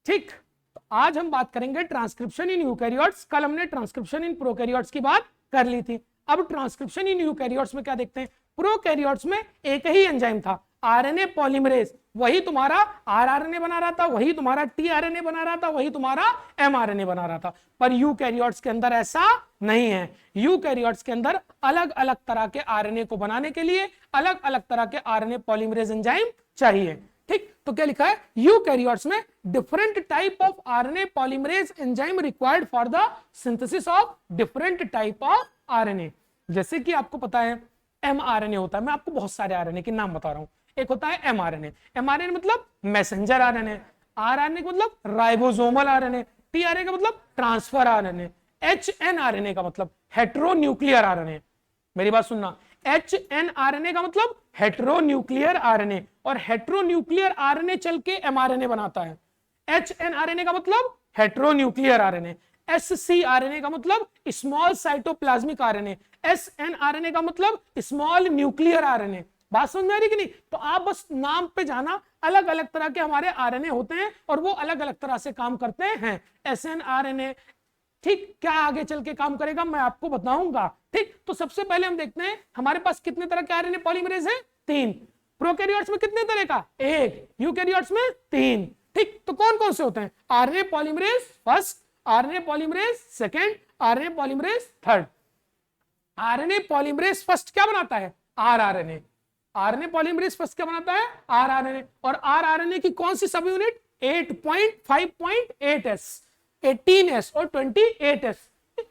ठीक, तो आज हम बात करेंगे ट्रांसक्रिप्शन इन यूकैरियोट्स। कल हमने ट्रांसक्रिप्शन इन प्रोकैरियोट्स की बात कर ली थी। अब ट्रांसक्रिप्शन इन यूकैरियोट्स में क्या देखते हैं? प्रोकैरियोट्स में एक ही एंजाइम था, आरएनए पॉलीमरेज। वही तुम्हारा आरआरएनए बना रहा था, वही तुम्हारा टीआरएनए बना रहा था, वही तुम्हारा एमआरएनए बना रहा था। पर यूकैरियोट्स के अंदर ऐसा नहीं है। यूकैरियोट्स के अंदर अलग अलग तरह के आरएनए को बनाने के लिए अलग अलग तरह के आरएनए पॉलीमरेज एंजाइम चाहिए। ठीक, तो क्या लिखा है? यूकैरियोट्स में different type of RNA polymerase enzyme required for the synthesis of different type of RNA. जैसे कि आपको पता है एमआरएनए होता है, मैं आपको बहुत सारे आरएनए के नाम बता रहा हूं। एक होता है एमआरएनए, एमआरएनए मतलब मैसेंजर आरएनए, आरआरएनए का मतलब राइबोसोमल आरएनए, टीआरएनए का मतलब ट्रांसफर आरएनए, एचएनआरएनए का मतलब हेटेरोन्यूक्लियर आरएनए। मेरी बात सुनना, एचएनआरएनए का मतलब हेटेरोन्यूक्लियर आरएनए, और हेटेरोन्यूक्लियर आरएनए चल के एमआरएनए बनाता है। एचएनआरएनए का मतलब हेटेरोन्यूक्लियर आरएनए, एससीआरएनए का मतलब स्मॉल साइटोप्लाज्मिक आरएनए, एसएनआरएनए का मतलब स्मॉल न्यूक्लियर आरएनए। बात समझ में आ रही कि नहीं? तो आप बस नाम पे जाना, अलग अलग तरह के हमारे आरएनए होते हैं और वो अलग अलग तरह से काम करते हैं। एसएनआरएनए ठीक क्या आगे चल के काम करेगा मैं आपको बताऊंगा। ठीक, तो सबसे पहले हम देखते हैं हमारे पास कितने तरह के आरएनए पॉलीमरेज है? 3। प्रोकैरियोट्स में कितने तरह का? 1। यूकैरियोट्स में 3। ठीक, तो कौन कौन से होते हैं? RNA polymerase first, RNA polymerase second, RNA polymerase third. RNA polymerase first क्या बनाता है? आरआरएनए। आरएनए पॉलीमरेज फर्स्ट क्या बनाता है? आरआरएनए। और आरआरएनए की कौन सी सब यूनिट? 8.5.8s, 18s और 28s।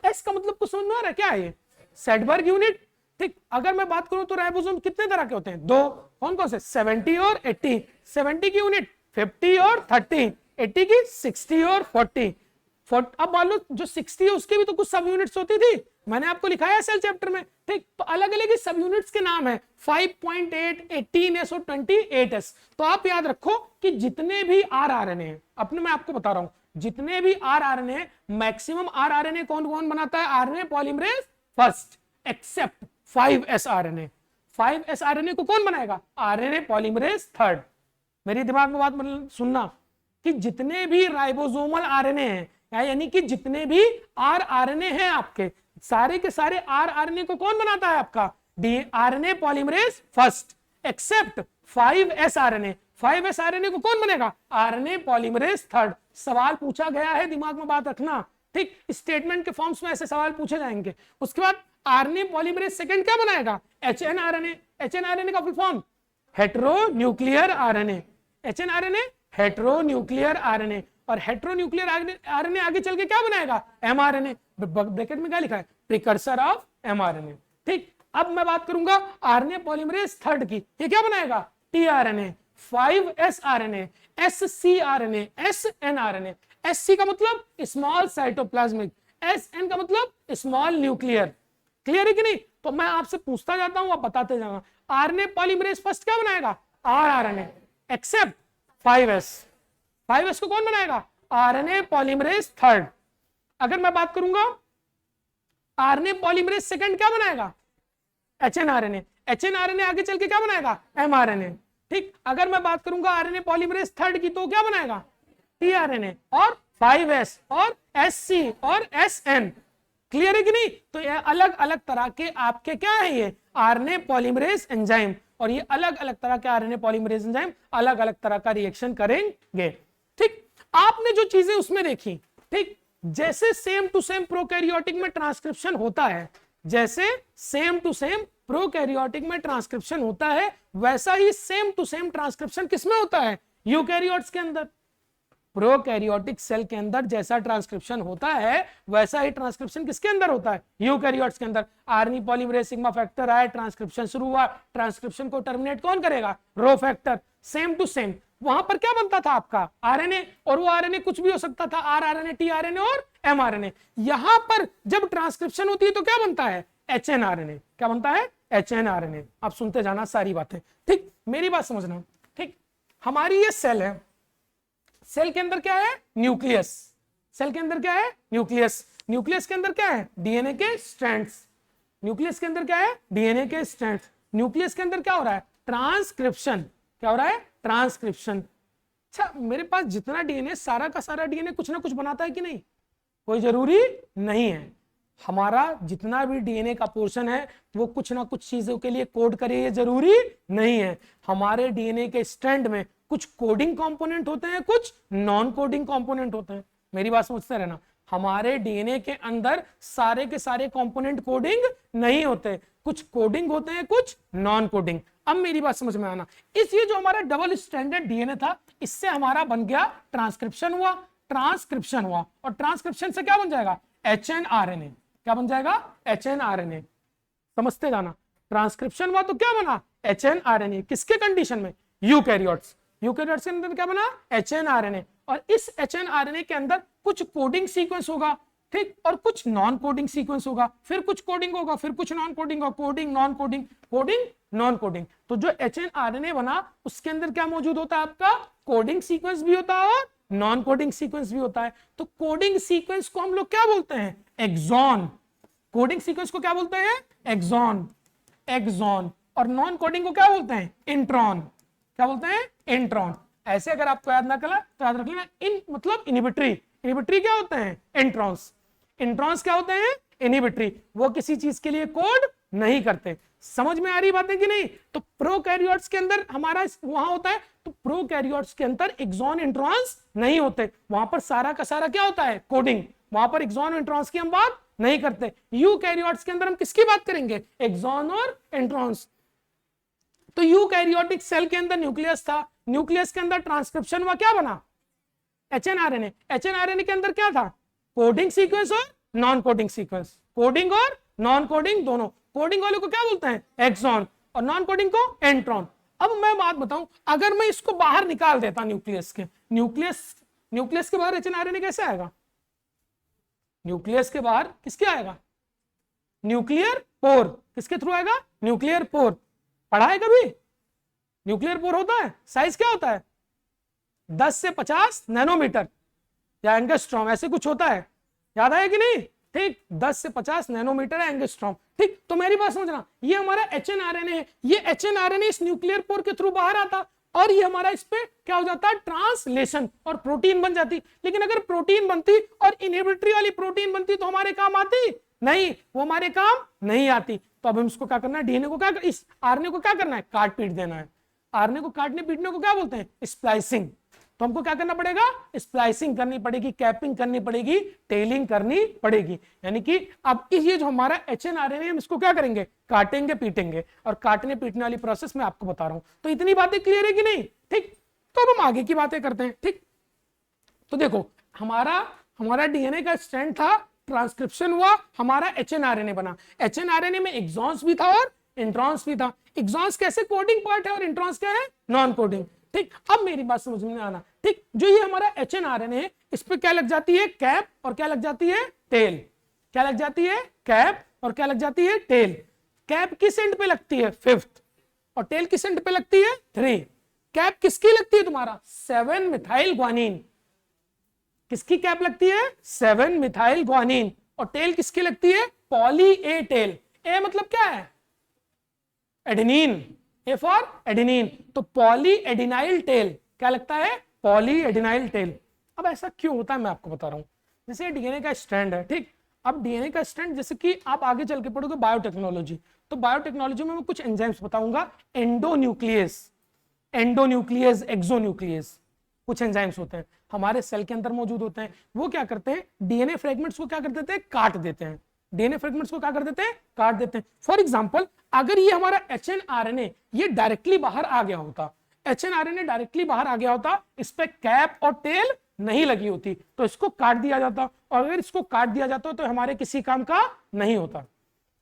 एस का मतलब कुछ समझ में आ रहा है क्या है? ये सेडबर्ग यूनिट। ठीक, अगर मैं बात करूं तो राइबोसोम कितने तरह के होते हैं? 2। कौन कौन से? 70 और 80। 70 की यूनिट 50 और 30, 80 की 60 और 40। अब मान लो जो 60 है उसके भी तो कुछ सब यूनिट्स होती थी, मैंने आपको लिखाया सेल चैप्टर में। ठीक, तो अलग अलग सब यूनिट्स के नाम है, 5.8, 18s और 28s। तो आप याद रखो कि जितने भी आरआरएनए, अपने मैं आपको बता रहा हूं, जितने भी आरआरएनए, मैक्सिमम आरआरएनए कौन कौन बनाता है? RNA polymerase first, except 5s RNA. 5s RNA को कौन बनाएगा? RNA polymerase third. मेरी दिमाग में बात सुनना कि जितने भी राइबोसोमल आरएनए हैं, यानी कि जितने भी आरआरएनए हैं आपके, सारे के सारे आरआरएनए को कौन बनाता है? आपका RNA polymerase first, except 5s RNA. 5s RNA को कौन बनेगा? RNA polymerase third. सवाल पूछा गया है, दिमाग में बात रखना। ठीक, स्टेटमेंट के फॉर्म्स में ऐसे सवाल पूछे जाएंगे। उसके बाद आरएनए पॉलीमरेज सेकंड क्या बनाएगा? एचएनआरएनए। एचएनआरएनए का full form heteronuclear RNA. HnRNA heteronuclear RNA, और हेटेरोन्यूक्लियर आरएनए आगे चल के क्या बनाएगा? एमआरएनए। ब्रैकेट में क्या लिखा है? Precursor of mRNA. ठीक, अब मैं बात करूंगा आरएनए पॉलीमरेज थर्ड की, ये क्या बनाएगा? TRNA, 5s RNA, scRNA, snRNA. SC का मतलब स्मॉल साइटोप्लाज्मिक, एसएन का मतलब स्मॉल न्यूक्लियर। क्लियर है कि नहीं? तो मैं आपसे पूछता जाता हूं, आप बताते जाना। आरएनए पॉलीमरेज फर्स्ट क्या बनाएगा? RRNA, accept 5s। 5s को कौन बनाएगा? RNA polymerase third. अगर मैं बात करूंगा आरएनए पॉलीमरेज सेकंड क्या बनाएगा? एचएनआरएनए। एचएनआरएनए आगे चल के क्या बनाएगा? एमआरएनए। ठीक, अगर मैं बात करूंगा आरएनए पॉलीमरेज थर्ड की, तो क्या बनाएगा? टीआरएनए और 5s और एससी और एसएन। क्लियर है कि नहीं? तो ये अलग अलग तरह के आपके क्या है? ये आरएनए पॉलीमरेज एंजाइम, और ये अलग अलग तरह के आरएनए पॉलीमरेज एंजाइम अलग अलग तरह का रिएक्शन करेंगे। ठीक, आपने जो चीजें उसमें देखी, ठीक, जैसे सेम टू सेम प्रोकैरियोटिक में ट्रांसक्रिप्शन होता है, जैसे सेम टू सेम प्रोकैरियोटिक में ट्रांसक्रिप्शन होता है, वैसा ही सेम टू सेम ट्रांसक्रिप्शन किसमें होता है? यूकैरियोट्स के अंदर। प्रोकैरियोटिक सेल के अंदर जैसा ट्रांसक्रिप्शन होता है, वैसा ही ट्रांसक्रिप्शन किसके अंदर होता है? यूकैरियोट्स के अंदर। आरएनए पॉलीमरेज सिग्मा फैक्टर आया, ट्रांसक्रिप्शन शुरू हुआ, ट्रांसक्रिप्शन को टर्मिनेट कौन करेगा? Rho factor. Same to same वहां पर क्या बनता था? आपका आरएनए, और वो आरएनए कुछ भी हो सकता था, आरआरएनए, टीआरएनए और एमआरएनए। यहां पर जब ट्रांसक्रिप्शन होती है तो क्या बनता है? एचएनआरएनए। क्या बनता है? एचएनआरएनए। आप सुनते जाना सारी बातें। ठीक, मेरी बात समझना। ठीक, हमारी ये सेल है, सेल के अंदर क्या है? न्यूक्लियस। सेल के अंदर क्या है? न्यूक्लियस। न्यूक्लियस के अंदर क्या है? डीएनए के स्ट्रैंड्स। न्यूक्लियस के अंदर क्या है? डीएनए के स्ट्रैंड्स। न्यूक्लियस के अंदर क्या हो रहा है? ट्रांसक्रिप्शन। क्या हो रहा है? ट्रांसक्रिप्शन। अच्छा, मेरे पास जितना डीएनए, सारा का सारा डीएनए कुछ ना कुछ बनाता है कि नहीं? कोई जरूरी नहीं है। हमारा जितना भी डीएनए का पोर्शन है वो कुछ ना कुछ चीजों के लिए कोड करे, ये जरूरी नहीं है। हमारे डीएनए के स्ट्रैंड में कुछ कोडिंग कंपोनेंट होते हैं, कुछ नॉन कोडिंग कंपोनेंट होते हैं। मेरी बात समझते रहना, हमारे डीएनए के अंदर सारे के सारे कंपोनेंट कोडिंग नहीं होते, कुछ कोडिंग होते हैं, कुछ नॉन कोडिंग। अब मेरी बात समझ में आना, इस ये जो हमारा डबल स्ट्रैंडेड डीएनए था, इससे हमारा बन गया ट्रांसक्रिप्शन हुआ, ट्रांसक्रिप्शन हुआ, और ट्रांसक्रिप्शन से क्या बन जाएगा? एचएनआरएनए। क्या बन जाएगा? एचएनआरएनए। समझते जाना, ट्रांसक्रिप्शन हुआ तो क्या बना? एचएनआरएनए। किसके कंडीशन में? यूकैरियोट्स। यूकैरियोट्स के अंदर क्या बना? एचएनआरएनए। और इस एचएनआरएनए के अंदर कुछ कोडिंग सीक्वेंस होगा, ठीक, और कुछ नॉन कोडिंग सीक्वेंस होगा, फिर कुछ कोडिंग होगा, फिर कुछ नॉन कोडिंग होगा, coding non coding, coding non coding. तो जो एचएनआरएनए बना उसके अंदर क्या मौजूद होता है? आपका कोडिंग सीक्वेंस भी होता है और नॉन कोडिंग सीक्वेंस भी होता है। तो कोडिंग सीक्वेंस को हम लोग क्या बोलते हैं? एक्सॉन। कोडिंग सीक्वेंस को क्या बोलते हैं? Exon, exon. और नॉन कोडिंग को क्या बोलते हैं? इंट्रॉन। क्या बोलते हैं? इंट्रॉन। ऐसे अगर आपको याद ना करा तो याद रख लेना, इन मतलब इनहिबिटरी। इनहिबिटरी क्या होते हैं? इंट्रॉन्स। इंट्रॉन्स क्या होते हैं? इनहिबिटरी। वो किसी चीज के लिए कोड नहीं करते। समझ में आ रही बात है कि नहीं? तो प्रोकैरियोट्स के अंदर हमारा वहां होता है, तो प्रोकैरियोट्स के अंदर एक्सॉन इंट्रॉन्स नहीं होते, वहां पर सारा का सारा क्या होता है? कोडिंग। वहां पर एक्सॉन इंट्रॉन्स की हम बात नहीं करते। यूकैरियोट्स के अंदर हम किसकी बात करेंगे? एक्सॉन और इंट्रॉन्स। तो यूकैरियोटिक सेल के अंदर न्यूक्लियस था, न्यूक्लियस के अंदर ट्रांसक्रिप्शन हुआ, क्या बना? एचएनआरएनए। एचएनआरएनए के अंदर क्या था? कोडिंग सीक्वेंस और नॉन कोडिंग सीक्वेंस। कोडिंग और नॉन कोडिंग दोनों। कोडिंग वाले को क्या बोलते हैं? एक्सॉन, और नॉन कोडिंग को इंट्रॉन। अब मैं बात बताऊं, अगर मैं इसको बाहर निकाल देता न्यूक्लियस के, न्यूक्लियस के बाहर एचएनआरएनए कैसे आएगा? न्यूक्लियस के बाहर किसके आएगा? Nuclear pore. किसके थ्रू आएगा? Nuclear pore. पढ़ा है कभी? न्यूक्लियर पोर होता है, साइज क्या होता है? 10 से 50 नैनोमीटर या एंगस्ट्रॉम, ऐसे कुछ होता है, याद आया कि नहीं? ठीक, 10 से 50 नैनोमीटर है एंगस्ट्रॉम। ठीक, तो मेरी बात समझना, ये हमारा एचएनआरएनए है, ये एचएनआरएनए इस न्यूक्लियर पोर के थ्रू बाहर आता और ये हमारा इस पे क्या हो जाता? ट्रांसलेशन, और प्रोटीन बन जाती। लेकिन अगर प्रोटीन बनती और इनहिबिटरी वाली प्रोटीन बनती तो हमारे काम आती नहीं, वो हमारे काम नहीं आती। तो अब हम इसको क्या करना है? डीएनए को क्या, इस आरएनए को क्या करना है? काट पीट देना है। आरएनए को काटने पीटने को क्या बोलते हैं? स्प्लाइसिंग। तो हमको क्या करना पड़ेगा? स्प्लाइसिंग करनी पड़ेगी, कैपिंग करनी पड़ेगी, टेलिंग करनी पड़ेगी। यानी कि अब ये जो हमारा एचएनआरएनए, हम इसको क्या करेंगे? काटेंगे पीटेंगे, और काटने पीटने वाली प्रोसेस मैं आपको बता रहा हूं। तो इतनी बातें क्लियर है कि नहीं? ठीक, तो अब हम आगे की बातें करते हैं। ठीक, तो देखो, हमारा डीएनए का स्ट्रैंड था, ट्रांसक्रिप्शन हुआ, हमारा एचएनआरएनए बना। एचएनआरएनए में एक्सॉन्स भी था और इंट्रॉन्स भी था। एक्सॉन्स कैसे? कोडिंग पार्ट है, और इंट्रॉन्स क्या है? Non coding. ठीक, अब मेरी बात समझ में आना। ठीक, जो ये हमारा एचएनआरएनए है, इस पे क्या लग जाती है? कैप, और क्या लग जाती है? टेल। क्या लग जाती है? कैप, और क्या लग जाती है? टेल। कैप किस एंड पे लगती है? 5th, और टेल किस एंड पे लगती है? 3। कैप किसकी लगती है तुम्हारा? 7 मिथाइल ग्वानिन। किसकी कैप लगती है? 7 मिथाइल ग्वानिन। और टेल किसकी लगती है? Poly A tell. ए मतलब क्या है? एडेनिन। A for adenine. तो पॉली एडिनाइल टेल क्या लगता है? Poly adenyl tail. अब ऐसा क्यों होता है मैं आपको बता रहा हूं। जैसे डीएनए का स्ट्रैंड है, ठीक, अब डीएनए का स्ट्रैंड, जैसे कि आप आगे चल के पढ़ोगे बायोटेक्नोलॉजी, तो बायोटेक्नोलॉजी में मैं कुछ एंजाइम्स बताऊंगा। एंडोन्यूक्लियस, एंडोन्यूक्लियस, एक्सोन्यूक्लियस, कुछ एंजाइम्स होते हैं हमारे सेल के अंदर मौजूद होते हैं। वो क्या करते हैं? डीएनए फ्रेगमेंट्स को क्या कर देते हैं? काट देते हैं। डीएनए फ्रेगमेंट्स को क्या कर देते हैं? काट देते हैं। फॉर एग्जांपल, अगर ये हमारा एचएनआरएनए ये डायरेक्टली बाहर आ गया होता, एचएनआरएनए डायरेक्टली बाहर आ गया होता, इस पे कैप और टेल नहीं लगी होती, तो इसको काट दिया जाता, और अगर इसको काट दिया जाता तो हमारे किसी काम का नहीं होता।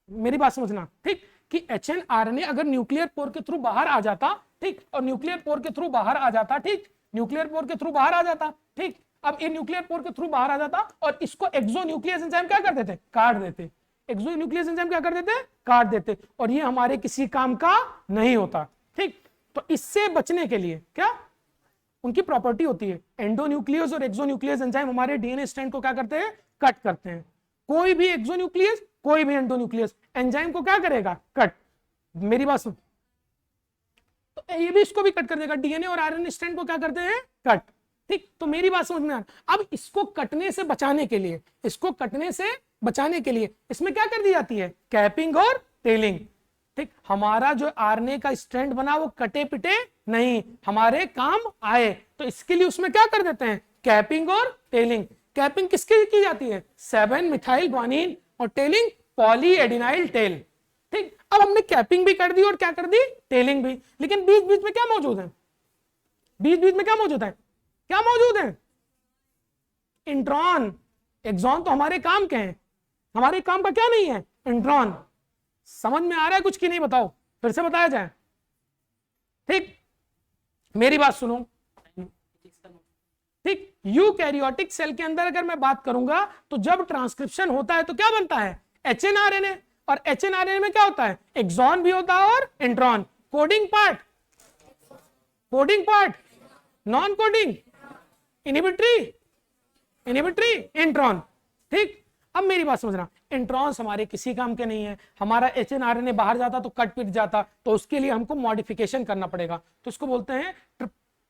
मेरी बात समझना, ठीक, कि एचएनआरएनए अगर न्यूक्लियर पोर के थ्रू बाहर आ जाता, ठीक, और न्यूक्लियर पोर के थ्रू बाहर आ जाता, ठीक, न्यूक्लियर पोर के थ्रू बाहर आ जाता, ठीक, अब ये न्यूक्लियर पोर के थ्रू बाहर आ जाता, और इसको एक्सोन्यूक्लियस एंजाइम क्या कर देते? काट देते। एक्सोन्यूक्लियस एंजाइम क्या कर देते? काट देते, और ये हमारे किसी काम का नहीं होता। ठीक, तो इससे बचने के लिए क्या उनकी प्रॉपर्टी होती है, एंडोन्यूक्लियस और एक्सोन्यूक्लियस एंजाइम हमारे डीएनए स्ट्रैंड को क्या करते हैं? कट करते हैं। कोई भी एक्सोन्यूक्लियस, कोई भी एंडोन्यूक्लियस एंजाइम को क्या करेगा? कट। मेरी बात सुन, तो ये भी इसको भी कट कर देगा, डीएनए और आरएनए स्ट्रैंड को क्या करते हैं, कट। ठीक, तो मेरी बात समझ में आ रहा। अब इसको कटने से बचाने के लिए, इसको कटने से बचाने के लिए इसमें क्या कर दी जाती है, कैपिंग और टेलिंग। ठीक, हमारा जो आरएनए का स्ट्रैंड बना वो कटे पिटे नहीं, हमारे काम आए, तो इसके लिए उसमें क्या कर देते हैं, कैपिंग और टेलिंग। कैपिंग किसकी की जाती है, 7 मिथाइल ग्वानिन, और टेलिंग पॉली एडिनाइल टेल। ठीक, अब हमने कैपिंग भी कर दी और क्या कर दी, टेलिंग भी, लेकिन बीच बीच में क्या मौजूद है, बीच बीच में क्या मौजूद है, क्या मौजूद है, इंट्रॉन। एक्सॉन तो हमारे काम के हैं, हमारे काम का क्या नहीं है, इंट्रॉन। समझ में आ रहा है कुछ कि नहीं, बताओ, फिर से बताया जाए। ठीक, मेरी बात सुनो। ठीक, यूकैरियोटिक सेल के अंदर अगर मैं बात करूंगा तो जब ट्रांसक्रिप्शन होता है तो क्या बनता है, एचएनआरएनए, और एचएनआरएनए में क्या होता है, एक्सॉन भी होता है और intron. Coding part, coding part, non coding, inhibitory, inhibitory, intron. ठीक, अब मेरी बात समझना, इंट्रॉन्स हमारे किसी काम के नहीं है, हमारा एचएनआरएनए बाहर जाता तो कट पिट जाता, तो उसके लिए हमको मॉडिफिकेशन करना पड़ेगा, तो इसको बोलते हैं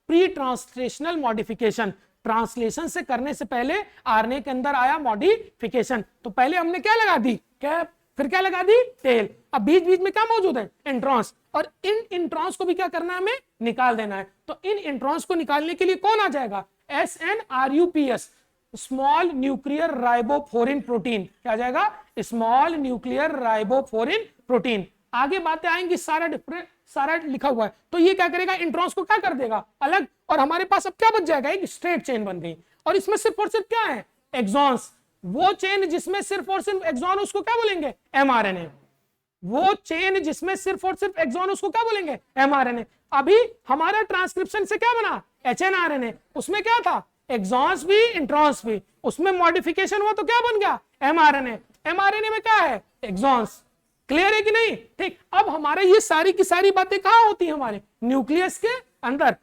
प्री ट्रांसलेशनल मॉडिफिकेशन। ट्रांसलेशन से करने से पहले आरएनए के अंदर आया मॉडिफिकेशन, तो पहले हमने क्या लगा दी, कैप, फिर क्या लगा दी, टेल। अब बीच बीच में क्या मौजूद है, इंट्रॉन्स, और इन इंट्रॉन्स को भी क्या करना है, हमें निकाल देना है। तो इन इंट्रॉन्स को निकालने के लिए कौन आ जाएगा, SNRUPS, small nuclear ribophorin protein. क्या आ जाएगा, स्मॉल न्यूक्लियर राइबोफोरिन प्रोटीन। आगे बातें आएंगी, सारा लिखा हुआ है। तो ये क्या करेगा, इंट्रॉन्स को क्या कर देगा, अलग, और हमारे पास अब क्या बच जाएगा, एक स्ट्रेट चेन बन गई, और इसमें सिर्फ और सिर्फ क्या है, एक्सॉन्स। वो चेन जिसमें सिर्फ और सिर्फ एक्सॉन, उसको क्या बोलेंगे, एमआरएनए। वो चेन जिसमें सिर्फ और सिर्फ एक्सॉन, उसको क्या बोलेंगे, एमआरएनए। अभी हमारा ट्रांसक्रिप्शन से क्या बना, एचएनआरएनए, उसमें क्या था, एक्सॉन्स भी इंट्रॉन्स भी, उसमें मॉडिफिकेशन हुआ तो क्या बन गया, एमआरएनए। एमआरएनए में क्या है, एक्सॉन्स। क्लियर है कि नहीं। ठीक, अब हमारे ये सारी की सारी बातें कहां होती हैं, हमारे न्यूक्लियस के अंदर।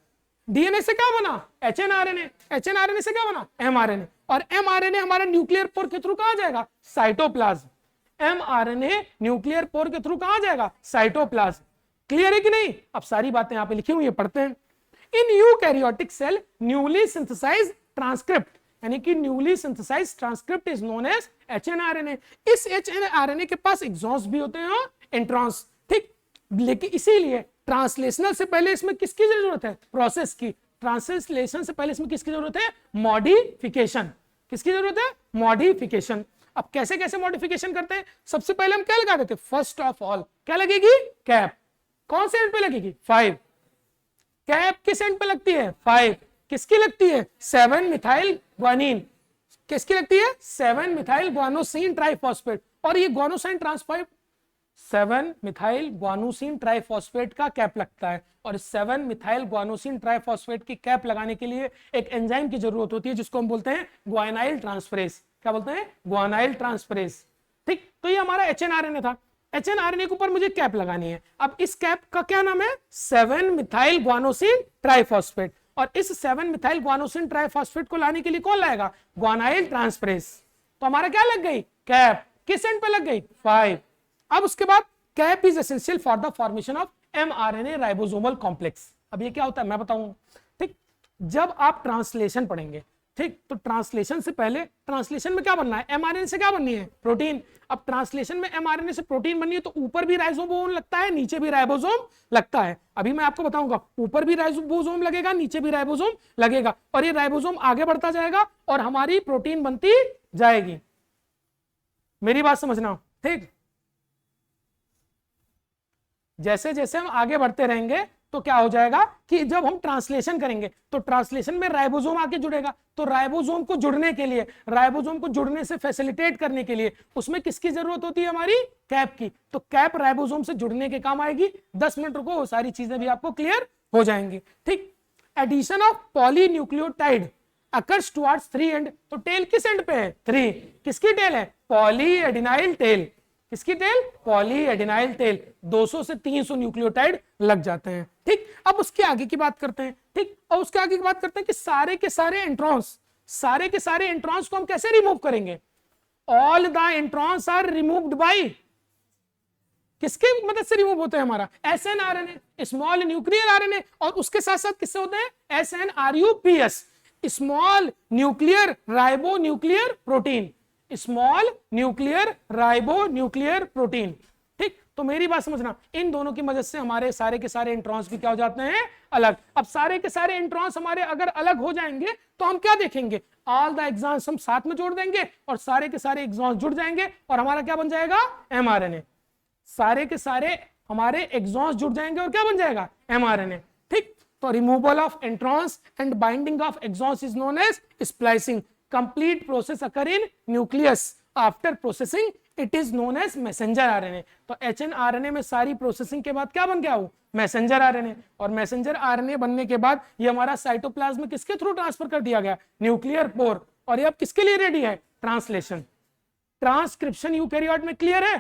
डीएनए से क्या बना, एचएनआरएनए, एचएनआरएनए से क्या बना, एमआरएनए, और एमआरएनए हमारा न्यूक्लियर पोर के थ्रू कहां जाएगा, साइटोप्लाज्म। एमआरएनए न्यूक्लियर पोर के थ्रू कहां जाएगा, साइटोप्लाज्म। क्लियर है कि नहीं। अब सारी बातें यहां पे लिखी हुई है, पढ़ते हैं। In eukaryotic cell newly synthesised transcript, यानी कि newly synthesised transcript is known as hnRNA. इस एचएनआरएनए के पास एक्सॉन्स भी होते हैं और इंट्रॉन्स। ठीक, लेकिन इसीलिए ट्रांसलेशनल से पहले इसमें किसकी जरूरत है, प्रोसेस की। ट्रांसलेशन से पहले इसमें किसकी जरूरत है, मॉडिफिकेशन। किसकी जरूरत है, मॉडिफिकेशन। अब कैसे कैसे मॉडिफिकेशन करते हैं, सबसे पहले हम क्या लगा देते हैं, फर्स्ट ऑफ ऑल क्या लगेगी, कैप। कौन से एंड पे लगेगी, 5। कैप किस एंड पे लगती है, 5। किसकी लगती है, 7 मिथाइल ग्वानिन। किसकी लगती है, 7 मिथाइल ग्वानोसिन ट्राइफॉस्फेट। और ये ग्वानोसिन ट्रांसफाइव 7 मिथाइल ग्वानोसिन ट्राइफॉस्फेट का कैप लगता है। और 7 मिथाइल ग्वानोसिन ट्राइफॉस्फेट की कैप लगाने के लिए एक एंजाइम की जरूरत होती है, जिसको हम बोलते हैं ग्वाइनाइल ट्रांसफरेज। क्या बोलते हैं, ग्वाइनाइल ट्रांसफरेज। ठीक, तो ये हमारा एचएनआरएनए था। एचएनआरएनए के ऊपर मुझे कैप लगानी है। अब इस कैप का क्या नाम है, 7 मिथाइल ग्वानोसिन ट्राइफॉस्फेट। और इस 7 मिथाइल ग्वानोसिन ट्राइफॉस्फेट को लाने के लिए कौन लाएगा, ग्वाइनाइल ट्रांसफरेज। तो हमारा क्या लग गई, कैप। किस एंड पे लग गई, 5। अब उसके बाद cap is essential for the formation of mRNA ribosomal complex. अब ये क्या होता है मैं बताऊं। ठीक, जब आप ट्रांसलेशन पढ़ेंगे, ठीक, तो ट्रांसलेशन से पहले ट्रांसलेशन में क्या बनना है, एमआरएनए से क्या बननी है, प्रोटीन। अब ट्रांसलेशन में एमआरएनए से प्रोटीन बननी है, तो ऊपर भी राइबोसोम लगता है, नीचे भी राइबोसोम लगता है। अभी मैं आपको बताऊंगा, ऊपर भी राइबोसोम लगेगा, नीचे भी राइबोसोम लगेगा, और ये राइबोसोम आगे बढ़ता जाएगा और हमारी प्रोटीन बनती जाएगी। मेरी बात समझना। ठीक, जैसे जैसे हम आगे बढ़ते रहेंगे तो क्या हो जाएगा कि जब हम ट्रांसलेशन करेंगे तो ट्रांसलेशन में राइबोसोम आके जुड़ेगा। तो राइबोसोम को जुड़ने के लिए, राइबोसोम को जुड़ने से फैसिलिटेट करने के लिए उसमें किसकी जरूरत होती है, हमारी कैप की। तो कैप राइबोसोम से जुड़ने के काम आएगी। 10 मिनट रुको, वो सारी चीजें भी आपको क्लियर हो जाएंगी। ठीक, addition of polynucleotide occurs towards 3 end. तो टेल किस एंड पे है, 3। किसकी टेल है, पॉलीएडिनाइल टेल। किसकी टेल, पॉलीएडिनाइल टेल। 200 से 300 न्यूक्लियोटाइड लग जाते हैं। ठीक, अब उसके आगे की बात करते हैं। ठीक, और उसके आगे की बात करते हैं कि सारे के सारे इंट्रॉन्स को हम कैसे रिमूव करेंगे। All the introns are removed by, किसके मदद से रिमूव होते हैं हमारा SNRNA, स्मॉल न्यूक्लियर आरएनए, और उसके साथ साथ किससे होते हैं SNRUPS, small nuclear ribo nuclear protein, small nuclear ribo nuclear protein. ठीक, तो मेरी बात समझना, इन दोनों की मदद से हमारे सारे के सारे इंट्रॉन्स भी क्या हो जाते हैं अलग। अब सारे के सारे इंट्रॉन्स हमारे अगर अलग हो जाएंगे तो हम क्या देखेंगे, ऑल द एग्जॉन्स हम साथ में जोड़ देंगे और सारे के सारे एग्जॉन्स जुड़ जाएंगे और हमारा क्या बन जाएगा mRNA। सारे के सारे हमारे एग्जॉन्स जुड़ जाएंगे और क्या बन जाएगा mRNA। ठीक, तो removal of introns and binding of exons is known as splicing. Complete process occur in nucleus, after processing it is known as messenger RNA. तो HNRNA में सारी प्रोसेसिंग के बाद क्या बन गया वो मैसेंजर आरएनए, और मैसेंजर आरएनए बनने के बाद ये हमारा साइटोप्लाज्म में किसके थ्रू ट्रांसफर कर दिया गया, न्यूक्लियर पोर, और ये अब किसके लिए रेडी है, ट्रांसलेशन। ट्रांसक्रिप्शन यूकैरियोट में क्लियर है।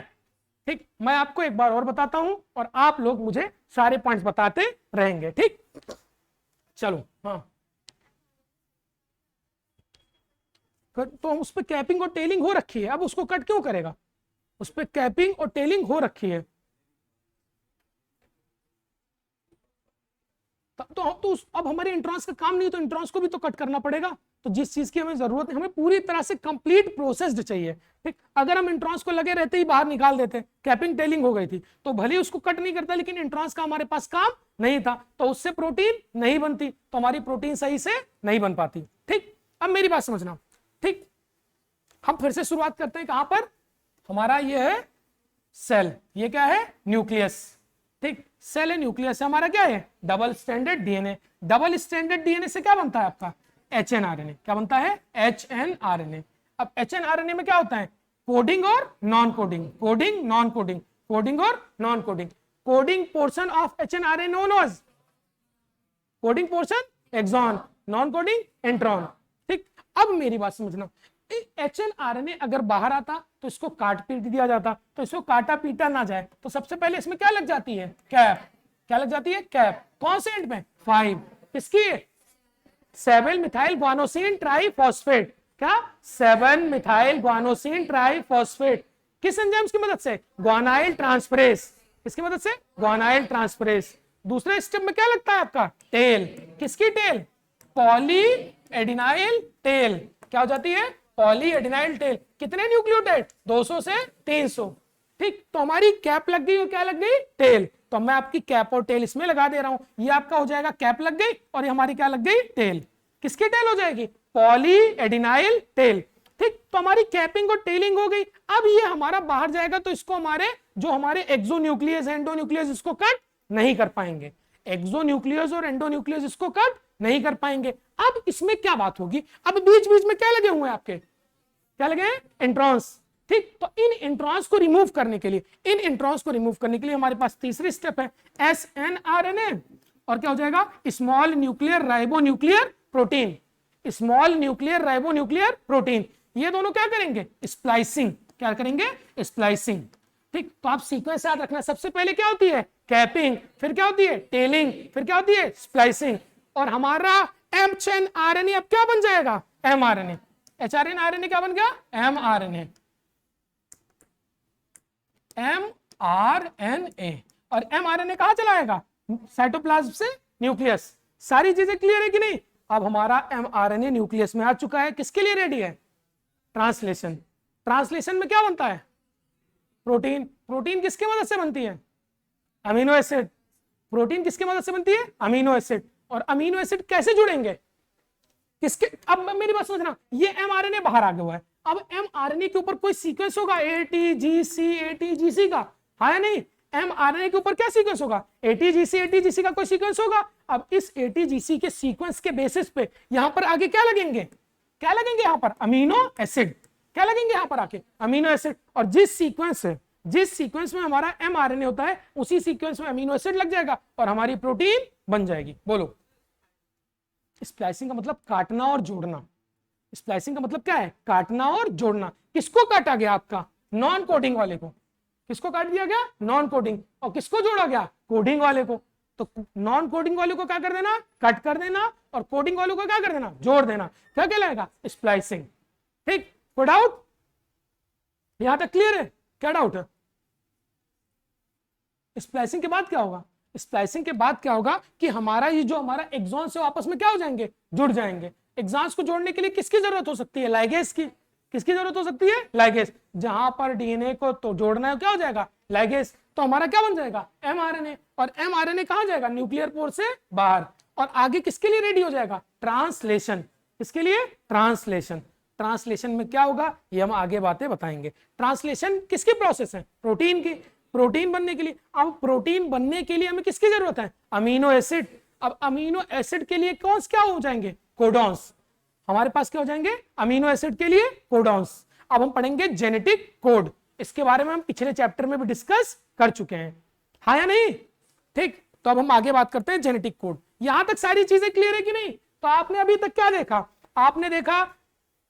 ठीक, मैं आपको एक बार और बताता हूं और आप लोग मुझे सारे पॉइंट्स बताते रहेंगे। ठीक, चलो हाँ, तो उस पर कैपिंग और टेलिंग हो रखी है, अब उसको कट क्यों करेगा, उस पर कैपिंग और टेलिंग हो रखी है। तो अब हमारे इंट्रॉन्स का काम नहीं, तो इंट्रॉन्स को भी तो कट करना पड़ेगा। तो जिस चीज की हमें जरूरत है, हमें पूरी तरह से कंप्लीट प्रोसेस्ड चाहिए। ठीक, अगर हम इंट्रॉन्स को लगे रहते ही बाहर निकाल देते, कैपिंग टेलिंग हो गई थी, तो भले ही उसको कट नहीं करता, लेकिन इंट्रॉन्स का हमारे पास काम नहीं था, तो उससे प्रोटीन नहीं बनती, तो हमारी प्रोटीन सही से नहीं बन पाती। ठीक, अब मेरी बात समझना। ठीक, हम फिर से शुरुआत करते हैं, कहां पर, हमारा ये है सेल, ये क्या है न्यूक्लियस। ठीक, सेल है, न्यूक्लियस है, हमारा क्या है double standard DNA. Double standard DNA से क्या बनता है आपका HNRNA। क्या बनता है HNRNA। अब HNRNA में क्या होता है, कोडिंग और non coding, coding non coding, coding और non coding. Coding portion of HNRNA known as coding portion exon, non coding intron. ठीक, अब मेरी बात समझना, HNRNA अगर बाहर आता तो इसको काट पीट दिया जाता, तो इसको काटा पीटा ना जाए, तो सबसे पहले इसमें क्या लग जाती है, कैप। क्या लग जाती है, कैप। कौन से एंड में, 5, किसकी, 7 मिथाइल ग्वानोसिन ट्राइफॉस्फेट। क्या, 7 मिथाइल ग्वानोसिन ट्राइफॉस्फेट। किस एंजाइम्स की मदद से, ग्वानाइल ट्रांसफरेज। किसकी मदद से, ग्वानाइल ट्रांसफरेज। दूसरे स्टेप में क्या लगता है आपका, टेल। किसकी टेल, पॉली एडिनाइल टेल। क्या हो जाती है, पॉली एडिनाइल टेल। कितने न्यूक्लियोटाइड, 200 से 300। ठीक, तो हमारी कैप लग गई और क्या लग गई, टेल। तो मैं आपकी कैप और टेल इसमें लगा दे रहा हूं, ये आपका हो जाएगा कैप लग गई, और ये हमारी क्या लग गई, टेल। किसकी टेल हो जाएगी, पॉली एडिनाइल टेल। ठीक, तो हमारी कैपिंग और टेलिंग हो गई। अब ये हमारा बाहर जाएगा, तो इसको हमारे जो हमारे एक्सोन्यूक्लियस एंडोन्यूक्लियस इसको कट नहीं कर पाएंगे, एक्सोन्यूक्लियस और एंडोन्यूक्लियस इसको कट नहीं कर पाएंगे। अब इसमें क्या बात होगी, अब बीच बीच में क्या लगे हुए हैं आपके, क्या लगे हैं, इंट्रॉन्स। ठीक, तो इन इंट्रॉन्स को रिमूव करने के लिए, इन इंट्रॉन्स को रिमूव करने के लिए हमारे पास तीसरी स्टेप है SNRNA, और क्या हो जाएगा, small nuclear ribo nuclear protein. Small nuclear ribo nuclear protein, ये दोनों क्या करेंगे, स्प्लाइसिंग। क्या करेंगे, स्प्लाइसिंग। ठीक, तो आप सीक्वेंस याद रखना, सबसे पहले क्या होती है, कैपिंग, फिर क्या होती है, टेलिंग, फिर क्या होती है, स्प्लाइसिंग, और हमारा HNRNA अब क्या बन जाएगा, mRNA। HNRNA क्या बन गया, mRNA, mRNA। और mRNA कहां चलाएगा, साइटोप्लाज्म से न्यूक्लियस। सारी चीजें क्लियर है कि नहीं। अब हमारा mRNA न्यूक्लियस में आ चुका है, किसके लिए रेडी है, ट्रांसलेशन। ट्रांसलेशन में क्या बनता है, प्रोटीन। प्रोटीन किसकी मदद से बनती है, अमीनो एसिड। प्रोटीन किसकी मदद से बनती है, अमीनो एसिड। और अमीनो एसिड कैसे जुड़ेंगे, किसके, अब मेरी बात समझना, ये mRNA बाहर आ गया हुआ है, अब mRNA के ऊपर कोई सीक्वेंस होगा ATGC का, है नहीं। mRNA के ऊपर क्या सीक्वेंस होगा, ATGC का कोई सीक्वेंस होगा। अब इस ATGC के सीक्वेंस के बेसिस पे यहां पर आगे क्या लगेंगे, क्या लगेंगे, यहां पर अमीनो एसिड। क्या लगेंगे यहां पर आके, अमीनो एसिड। और जिस सीक्वेंस में हमारा mRNA होता है, उसी सीक्वेंस में अमीनो एसिड लग जाएगा और हमारी प्रोटीन बन जाएगी। बोलो, स्प्लाइसिंग का मतलब काटना और जोड़ना। स्प्लाइसिंग का मतलब क्या है, काटना और जोड़ना। किसको काटा गया, आपका नॉन कोडिंग वाले को। किसको काट दिया गया, नॉन कोडिंग। और किसको जोड़ा गया, कोडिंग वाले को। तो नॉन कोडिंग वाले को क्या कर देना, कट कर देना, और कोडिंग वालों को क्या कर देना, जोड़ देना। क्या कहलाएगा, स्प्लाइसिंग। ठीक, कोई डाउट, यहां तक क्लियर है, क्या डाउट है, स्प्लाइसिंग के बाद क्या होगा, स्प्लाइसिंग के बाद क्या होगा कि हमारा ये जो हमारा एक्सॉन्स है आपस में क्या हो जाएंगे, जुड़ जाएंगे। एक्सॉन्स को जोड़ने के लिए किसकी जरूरत हो सकती है, लाइगेज की। किसकी जरूरत हो सकती है, लाइगेज। जहां पर डीएनए को तो जोड़ना है क्या हो जाएगा, लाइगेज। तो हमारा क्या बन जाएगा, एमआरएनए। और एमआरएनए कहां जाएगा, न्यूक्लियर पोर से बाहर। और आगे किसके लिए रेडी हो जाएगा, ट्रांसलेशन। किसके लिए, ट्रांसलेशन। ट्रांसलेशन में क्या होगा ये हम आगे बातें बताएंगे। ट्रांसलेशन किसकी प्रोसेस है, प्रोटीन की। प्रोटीन बनने के लिए, अब प्रोटीन बनने के लिए हमें किसकी जरूरत है, अमीनो एसिड। अब अमीनो एसिड के लिए कौन क्या हो जाएंगे, कोडॉन्स। हमारे पास क्या हो जाएंगे, अमीनो एसिड के लिए कोडॉन्स। अब हम पढ़ेंगे जेनेटिक कोड। इसके बारे में हम पिछले चैप्टर में भी डिस्कस कर चुके हैं, हाँ या नहीं, ठीक। तो अब हम आगे बात करते हैं जेनेटिक कोड। यहां तक सारी चीजें क्लियर है कि नहीं। तो आपने अभी तक क्या देखा, आपने देखा,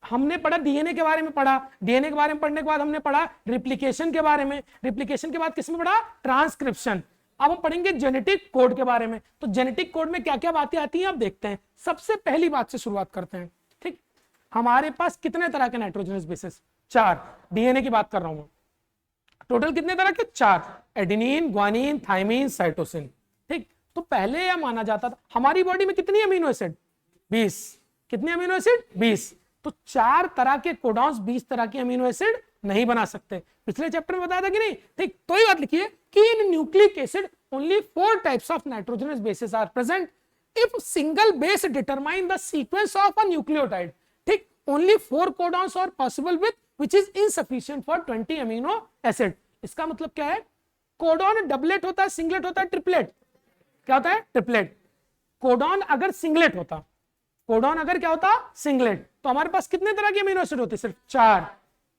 हमने पढ़ा डीएनए के बारे में पढ़ा। डीएनए के बारे में पढ़ने के बाद हमने पढ़ा रिप्लिकेशन के बारे में। रिप्लिकेशन के बाद किसमें पढ़ा, ट्रांसक्रिप्शन। अब हम पढ़ेंगे जेनेटिक कोड के बारे में। तो जेनेटिक कोड में क्या क्या बातें आती हैं आप देखते हैं। सबसे पहली बात से शुरुआत करते हैं, ठीक। हमारे पास कितने तरह के नाइट्रोजनस बेसेस, 4। डीएनए की बात कर रहा हूं, टोटल कितने तरह के, 4। एडेनिन, ग्वानिन, थाइमिन, साइटोसिन, ठीक। तो पहले यह माना जाता था हमारी बॉडी में कितनी अमीनो एसिड, 20। कितने अमीनो एसिड, 20। तो 4 तरह के कोडॉन्स 20 तरह के अमीनो एसिड नहीं बना सकते। पिछले चैप्टर में बताया था कि नहीं, ठीक। तो ही बात लिखिए कि in nucleic acid only 4 types of nitrogenous bases are present if single base determine the sequence of a nucleotide, ठीक। Only 4 codons are possible with which is insufficient for 20 amino acid. इसका मतलब क्या है, कोडॉन डबलेट होता है, singlet होता है, triplet. क्या होता है, ट्रिपलेट। कोडॉन अगर सिंगलेट होता, कोडॉन अगर क्या होता, सिंगलेट, तो हमारे पास कितने तरह के अमीनो एसिड होते, सिर्फ 4।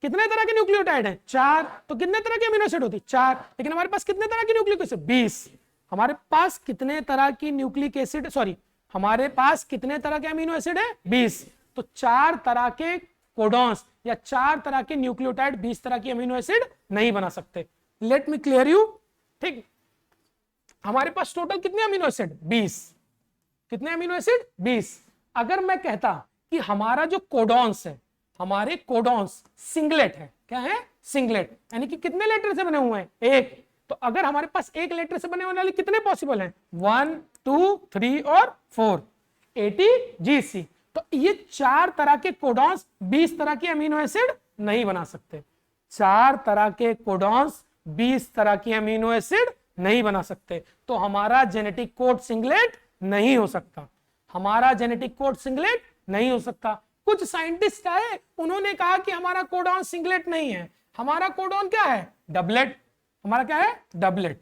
कितने तरह के न्यूक्लियोटाइड हैं, 4। तो कितने तरह के अमीनो एसिड होती, 4। लेकिन हमारे पास कितने तरह के न्यूक्लिक एसिड, 20। हमारे पास कितने तरह की न्यूक्लिक एसिड, सॉरी, हमारे पास कितने तरह के अमीनो एसिड है, 20। तो 4 तरह के कोडॉन्स या 4 तरह के न्यूक्लियोटाइड 20 तरह की अमीनो एसिड नहीं बना सकते। लेट मी क्लियर यू, ठीक। हमारे पास टोटल कितने अमीनो एसिड, 20। कितने अमीनो एसिड, 20। अगर मैं कहता कि हमारा जो कोडॉन्स है, हमारे कोडॉन्स सिंगलेट है, क्या है, सिंगलेट, यानी कि कितने लेटर से बने हुए हैं, 1। तो अगर हमारे पास एक लेटर से बने होने वाले कितने पॉसिबल हैं, 1, 2, 3 और 4, ATGC। तो ये 4 तरह के कोडॉन्स 20 तरह की अमीनो एसिड नहीं बना सकते। 4 तरह के कोडॉन्स 20 तरह की अमीनो एसिड नहीं बना सकते। तो हमारा जेनेटिक कोड सिंगलेट नहीं हो सकता, हमारा जेनेटिक कोड सिंगलेट नहीं हो सकता। कुछ साइंटिस्ट आए, उन्होंने कहा कि हमारा कोडॉन सिंगलेट नहीं है, हमारा कोडॉन क्या है, डबलेट। हमारा क्या है, डबलेट।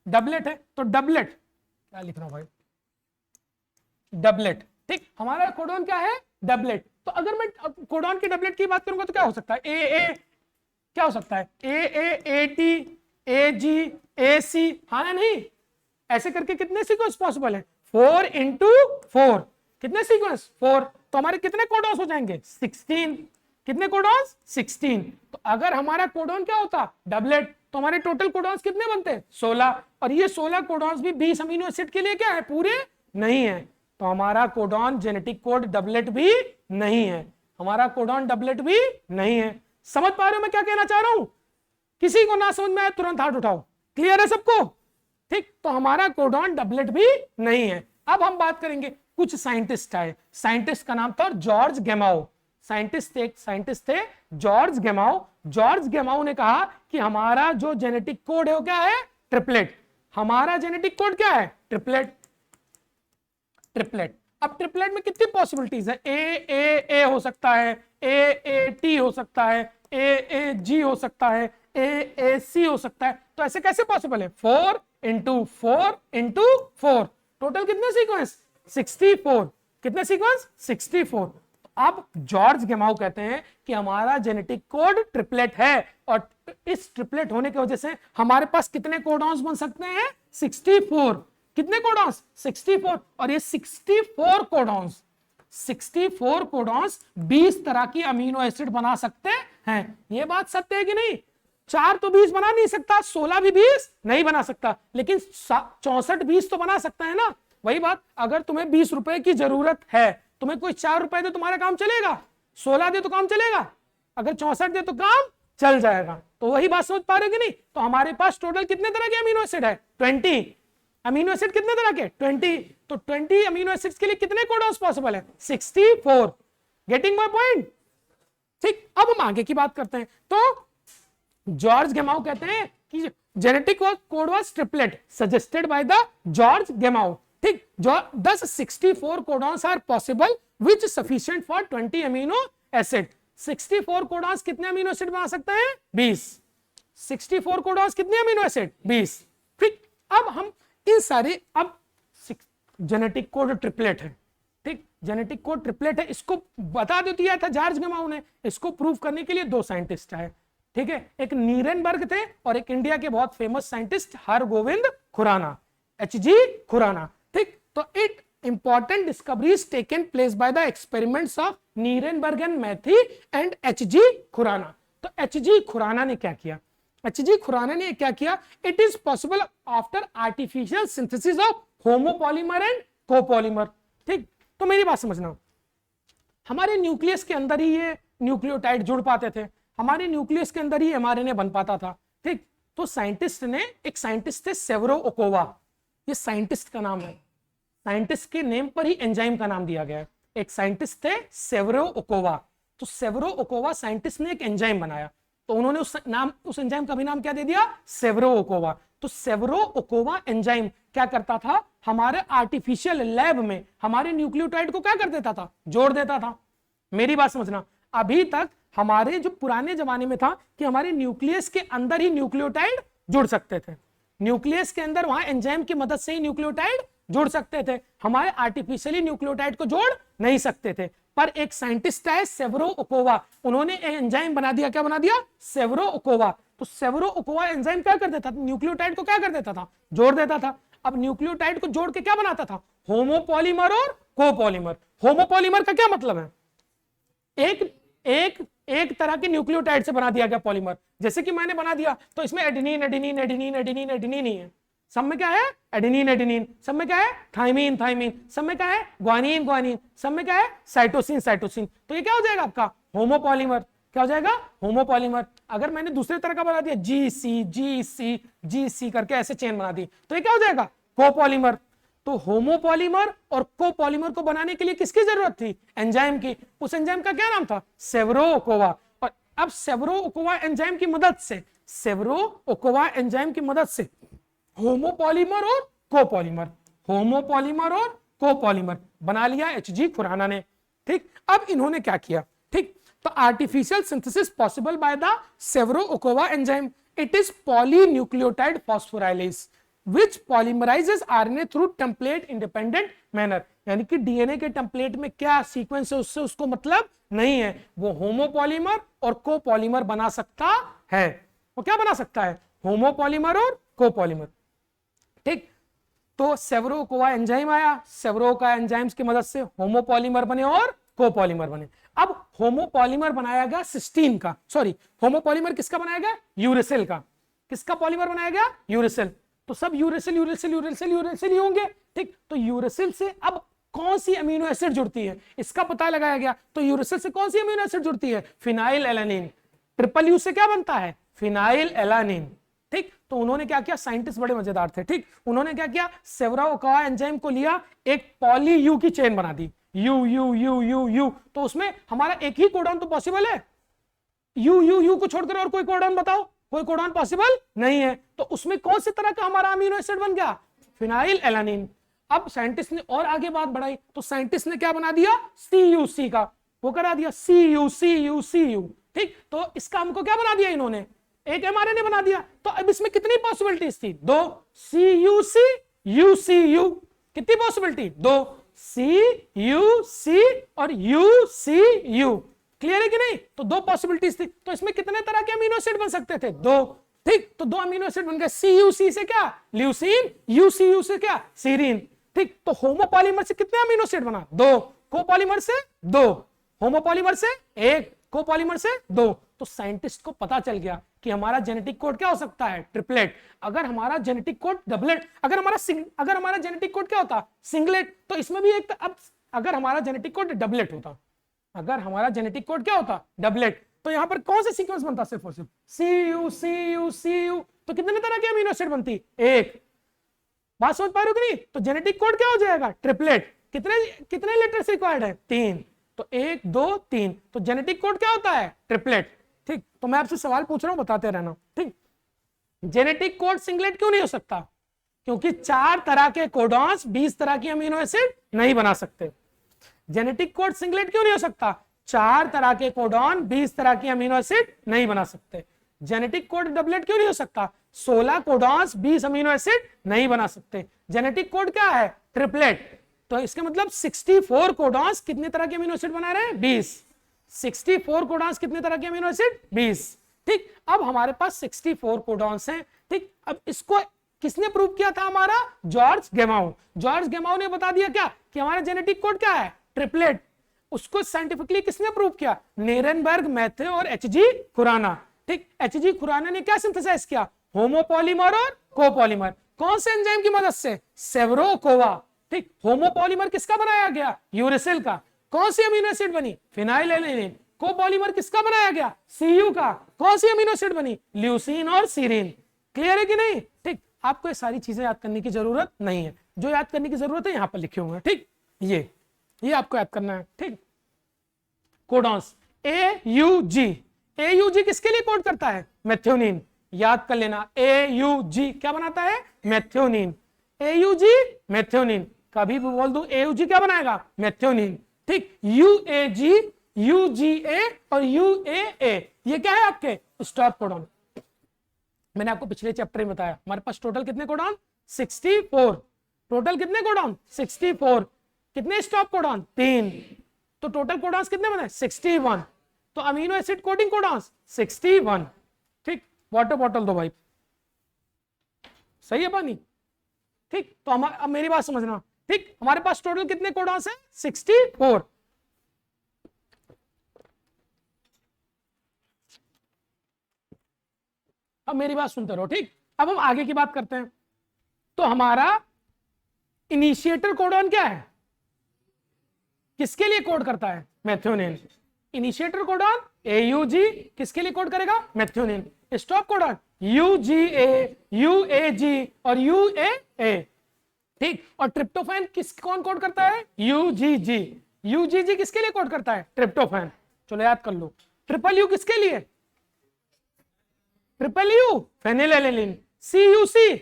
डबलेट है, तो डबलेट क्या लिख रहा हूं भाई, डबलेट, ठीक। हमारा कोडॉन क्या है, डबलेट। तो अगर मैं कोडॉन के डबलेट की बात करूंगा तो क्या हो सकता है, ए क्या हो सकता है, AT, AG, AC, हाँ या नहीं। ऐसे करके कितने सीक्वेंस पॉसिबल है, 4 into 4। कितने सीक्वेंस, 4। तो हमारे कितने कोडॉन्स हो जाएंगे, 16। कितने कोडॉन्स, 16। तो अगर हमारा कोडॉन क्या होता, डबलेट, तो हमारे टोटल कोडॉन्स कितने बनते हैं, 16। और ये 16 कोडॉन्स भी 20 अमीनो एसिड के लिए क्या है, पूरे नहीं है। तो हमारा कोडॉन जेनेटिक कोड डबलेट भी नहीं है, हमारा कोडॉन डबलेट भी नहीं है। समझ पा रहे हो मैं क्या कहना चाह रहा हूं, किसी को ना समझ में आए तुरंत हाथ उठाओ, क्लियर है सबको, ठीक। तो हमारा कोडॉन डबलेट भी नहीं है। अब हम बात करेंगे, कुछ साइंटिस्ट आए, साइंटिस्ट का नाम था जॉर्ज गेमाओ। साइंटिस्ट थे जॉर्ज गेमाओ। जॉर्ज गेमाओ ने कहा कि हमारा जो जेनेटिक कोड है वो क्या है, ट्रिपलेट। हमारा जेनेटिक कोड क्या है, ट्रिपलेट। ट्रिपलेट। अब ट्रिपलेट में कितनी पॉसिबिलिटीज है, ए हो सकता है, AAT हो सकता है, AAG हो सकता है, AAC हो सकता है। तो ऐसे कैसे पॉसिबल है, 4 into 4 into 4। टोटल कितने सीक्वेंस, 64। कितने सीक्वेंस, 64। अब जॉर्ज गेमाउ कहते हैं कि हमारा जेनेटिक कोड ट्रिपलेट है, और इस ट्रिपलेट होने की वजह से हमारे पास कितने कोडॉन्स बन सकते हैं, 64। कितने कोडॉन्स, 64। और ये 64 कोडॉन्स 20 तरह की अमीनो एसिड बना सकते हैं। ये बात सत्य है कि नहीं, 4 तो 20 बना नहीं सकता, 16 भी 20 नहीं बना सकता, लेकिन 64 20 तो बना सकता है ना। वही बात, अगर तुम्हें 20 रुपए की जरूरत है, तुम्हें कोई 4 रुपए दे तुम्हारा काम चलेगा, 16 दे तो काम चलेगा, अगर 64 दे तो काम चल जाएगा। तो वही बात समझ पा रहे हो कि नहीं? तो हमारे पास टोटल कितने तरह के अमीनो एसिड है? 20। अमीनो एसिड कितने तरह के? 20। तो 20 अमीनो एसिड्स के लिए कितने कोडॉन्स पॉसिबल है? 64। Getting my point? ठीक, अब हम आगे की बात करते हैं। तो जॉर्ज गेमाउ कहते हैं कि genetic code was triplet suggested by the George Gamow. ठीक, जो 64 codons are possible which sufficient for 20 amino acid. 64 codons कितने अमीनो एसिड बना सकते हैं? 20। 64 कोडॉन्स कितने अमीनो एसिड? 20। ठीक, अब हम इन सारे, अब जेनेटिक कोड ट्रिपलेट है। ठीक, जेनेटिक कोड ट्रिपलेट है, इसको बता दिया था जॉर्ज गेमाउ ने। इसको प्रूव करने के लिए 2 साइंटिस्ट आए। ठीक है, एक नीरेनबर्ग थे और एक इंडिया के बहुत famous scientist Hargobind Khorana, HG Khorana. ठीक, तो it important discoveries taken place by the experiments of Nirenberg and Matthaei and HG Khorana. तो एचजी खुराना ने क्या किया? एचजी खुराना ने क्या किया? It is possible after artificial synthesis of homopolymer and copolymer. ठीक, तो मेरी बात समझना, हमारे न्यूक्लियस के अंदर ही ये न्यूक्लियोटाइड जुड़ पाते थे, हमारे न्यूक्लियस के अंदर ही एमआरएनए बन पाता था। ठीक, तो साइंटिस्ट ने, एक साइंटिस्ट थे सेवरो ओकोवा, ये साइंटिस्ट का नाम है, साइंटिस्ट के नेम पर ही एंजाइम का नाम दिया गया है। एक साइंटिस्ट थे सेवरो ओकोवा। तो सेवरो ओकोवा साइंटिस्ट ने एक एंजाइम बनाया, तो उन्होंने उस एंजाइम का भी नाम क्या दे दिया? सेवरो ओकोवा। तो सेवरो ओकोवा एंजाइम क्या करता था? हमारे आर्टिफिशियल लैब में हमारे न्यूक्लियोटाइड को क्या कर देता था? जोड़ देता था। मेरी बात समझना, अभी तक हमारे जो पुराने जमाने में था कि हमारे न्यूक्लियस के अंदर ही न्यूक्लियोटाइड जुड़ सकते थे, न्यूक्लियस के अंदर वहां एंजाइम की मदद से ही न्यूक्लियोटाइड जुड़ सकते थे, हमारे आर्टिफिशियली न्यूक्लियोटाइड को जोड़ नहीं सकते थे। पर एक साइंटिस्ट है सेवरो ओकोवा, उन्होंने एंजाइम बना दिया। क्या बना दिया? सेवरो ओकोवा। तो सेवरो ओकोवा एंजाइम क्या कर देता था? न्यूक्लियोटाइड को क्या कर देता था? जोड़ देता था। अब न्यूक्लियोटाइड को जोड़ के क्या बनाता था? होमोपॉलीमर और कोपॉलीमर। होमोपॉलीमर का क्या मतलब है? एक तरह के न्यूक्लियोटाइड से बना दिया गया पॉलीमर। जैसे कि मैंने बना दिया, तो इसमें adenine adenine adenine adenine adenine ही है, सब में क्या है? एडेनिन एडेनिन, सब में क्या है? थाइमीन थाइमीन, सब में क्या है? ग्वानिन ग्वानिन, सब में क्या है? Cytosine cytosine. तो ये क्या हो जाएगा आपका? होमोपॉलीमर। क्या हो जाएगा? होमोपॉलीमर। अगर मैंने दूसरे तरह का बना दिया, जी सी जी सी जी सी करके ऐसे चेन बना दी, तो ये क्या हो जाएगा? कोपॉलीमर। तो होमोपॉलीमर और कोपॉलीमर को बनाने के लिए किसकी जरूरत थी? एंजाइम की। उस एंजाइम का क्या नाम था? सेवरो ओकोवा। और अब सेवरो ओकोवा एंजाइम की मदद से, सेवरो ओकोवा एंजाइम की मदद से होमोपॉलीमर और कोपॉलीमर, होमोपॉलीमर और कोपॉलीमर बना लिया एचजी खुराना ने। ठीक, अब इन्होंने क्या किया? ठीक, तो artificial synthesis possible by the Severo Ochoa enzyme, it is polynucleotide phosphorylase which polymerizes RNA through template independent manner। यानी कि डीएनए के टेम्पलेट में क्या सीक्वेंस है उससे उसको मतलब नहीं है, वो होमोपॉलीमर और कोपॉलीमर बना सकता है। वो क्या बना सकता है? होमोपॉलीमर और कोपॉलीमर। ठीक, तो सेवरो ओकोवा एंजाइम आया, सेवरो का एंजाइम्स की मदद से होमोपॉलीमर बने और कोपॉलीमर बने। अब होमोपॉलीमर बनाया गया सिस्टीन का, सॉरी होमोपॉलीमर किसका बनाया गया? यूरेसिल का। किसका पॉलीमर बनाया गया? यूरेसिल। तो सब यूरेसिल यूरेसिल यूरेसिल यूरेसिल ही होंगे। ठीक, तो यूरेसिल से अब कौन सी अमीनो एसिड जुड़ती है इसका पता लगाया गया। तो यूरेसिल से कौन सी अमीनो एसिड जुड़ती है? Phenyl alanine. ट्रिपल यू से क्या बनता है? Phenyl alanine. ठीक, तो उन्होंने क्या किया? साइंटिस्ट बड़े मजेदार थे। ठीक, उन्होंने क्या किया? सेवरो ओकोवा एंजाइम को लिया, एक पॉली यू की चेन बना दी, U U U U U. तो उसमें हमारा एक ही कोडॉन तो पॉसिबल है, यू यू यू को छोड़कर और कोई कोडॉन बताओ, कोई कोडॉन पॉसिबल नहीं है। तो उसमें कौन सी तरह का हमारा अमीनो एसिड बन गया? Phenyl alanine. अब साइंटिस्ट ने और आगे बात बढ़ाई, तो साइंटिस्ट ने क्या बना दिया? CuC का वो करा दिया, CuCuCu। ठीक, तो इसका हमको क्या बना दिया इन्होंने? एक एमआरएनए बना दिया। तो अब इसमें कितनी पॉसिबिलिटीज थी? 2। CuC UCU। कितनी पॉसिबिलिटी? 2। CuC और UCU। क्लियर है कि नहीं? तो 2 पॉसिबिलिटीज थी। तो इसमें कितने तरह के अमीनो एसिड बन सकते थे? 2। ठीक, तो 2 अमीनो एसिड बन गए। CuC से क्या? ल्यूसीन। UCU से क्या? सीरीन। ठीक, तो होमोपॉलीमर से कितने अमीनो एसिड बना? 2। कोपॉलीमर से 2। होमोपॉलीमर से 1, कोपॉलीमर से 2। तो साइंटिस्ट को पता चल गया कि हमारा जेनेटिक कोड क्या हो सकता है? ट्रिपलेट। अगर हमारा जेनेटिक कोड डबलेट, अगर हमारा जेनेटिक कोड क्या होता? सिंगलेट, तो इसमें भी एक। अब अगर हमारा जेनेटिक कोड डबलेट होता, अगर हमारा जेनेटिक कोड क्या होता? डबलेट, तो यहाँ पर कौन सा सीक्वेंस बनता सिर्फ और सिर्फ CU तो कितने तरह के अमीनो एसिड बनती? एक। बात समझ पा रहे हो कि नहीं? तो जेनेटिक कोड क्या हो जाएगा? ट्रिपलेट। कितने कितने लेटर्स रिक्वायर्ड है? 3। तो 1 2 3, तो जेनेटिक कोड क्या होता है? ट्रिपलेट। ठीक, तो मैं आपसे सवाल पूछ रहा हूं, बताते रहना। ठीक, जेनेटिक कोड सिंगलेट क्यों नहीं हो सकता? क्योंकि 4 तरह के कोडॉन्स 20 तरह की अमीनो एसिड नहीं बना सकते। जेनेटिक कोड सिंगलेट क्यों नहीं हो सकता? 4 तरह के कोडॉन 20 तरह की अमीनो एसिड नहीं बना सकते। जेनेटिक कोड डबलेट क्यों नहीं हो सकता? 16 कोडॉन्स 20 अमीनो एसिड नहीं बना सकते। जेनेटिक कोड क्या है? ट्रिपलेट। तो इसके मतलब 64 कोडॉन्स कितने तरह के अमीनो एसिड बना रहे हैं? 20। 64 कोडॉन्स कितने तरह के अमीनो एसिड? 20। ठीक, अब हमारे पास 64 कोडॉन्स हैं। ठीक, अब इसको किसने प्रूव किया था? हमारा जॉर्ज गेमाउ। जॉर्ज गेमाउ ने बता दिया क्या कि हमारा जेनेटिक कोड क्या है? ट्रिपलेट। उसको साइंटिफिकली किसने प्रूव किया? नीरेनबर्ग, मैथ्यू और एचजी खुराना। ठीक, एचजी खुराना ने क्या सिंथेसाइज किया? होमोपॉलीमर और कोपॉलीमर। कौन से एंजाइम की मदद से? सेवरोकोवा। ठीक, होमोपॉलीमर किसका बनाया गया? यूरेसिल का। कौन सी अमीनो एसिड बनी? फिनाइलएलेनिन। कोपॉलीमर किसका बनाया गया? सीयू का। कौन सी अमीनो एसिड बनी? ल्यूसीन और सीरीन। क्लियर है कि नहीं? ठीक, आपको ये सारी चीजें याद करने की जरूरत नहीं है। जो याद करने की जरूरत है यहां पर लिखे हुए हैं। ठीक, ये आपको याद करना है। ठीक, कोडॉन्स AUG। AUG किसके लिए कोड करता है? मेथियोनिन। याद कर लेना, AUG क्या बनाता है? मेथियोनिन। AUG methionine. कभी भी बोल दूं AUG क्या बनाएगा? मेथियोनिन। ठीक, UAG, UGA और UAA ये क्या है? आपके स्टॉप कोडॉन। मैंने आपको पिछले चैप्टर में बताया हमारे पास टोटल कितने कोडॉन? 64। टोटल कितने कोडॉन? 64। कितने स्टॉप कोडॉन? 3। तो टोटल कोडॉन्स कितने बने? 61। तो अमीनो एसिड कोडिंग कोडॉन्स 61। ठीक, वाटर बॉटल दो भाई। सही है पानी? ठीक, तो अब मेरी बात समझना। ठीक, हमारे पास टोटल कितने कोडॉन्स हैं? 64। अब मेरी बात सुनते रहो। ठीक, अब हम आगे की बात करते हैं। तो हमारा इनिशिएटर कोडॉन क्या है? किसके लिए कोड करता है? मेथियोनिन। इनिशिएटर कोडॉन AUG किसके लिए कोड करेगा? Methionine. Stop codon UGA, UAG और UAA। ठीक, और ट्रिप्टोफैन कौन कोड करता है? UGG। UGG किसके लिए कोड करता है? ट्रिप्टोफैन। चलो याद कर लो। ट्रिपल U किसके लिए? Triple U फेनिलएलेनिन। CUC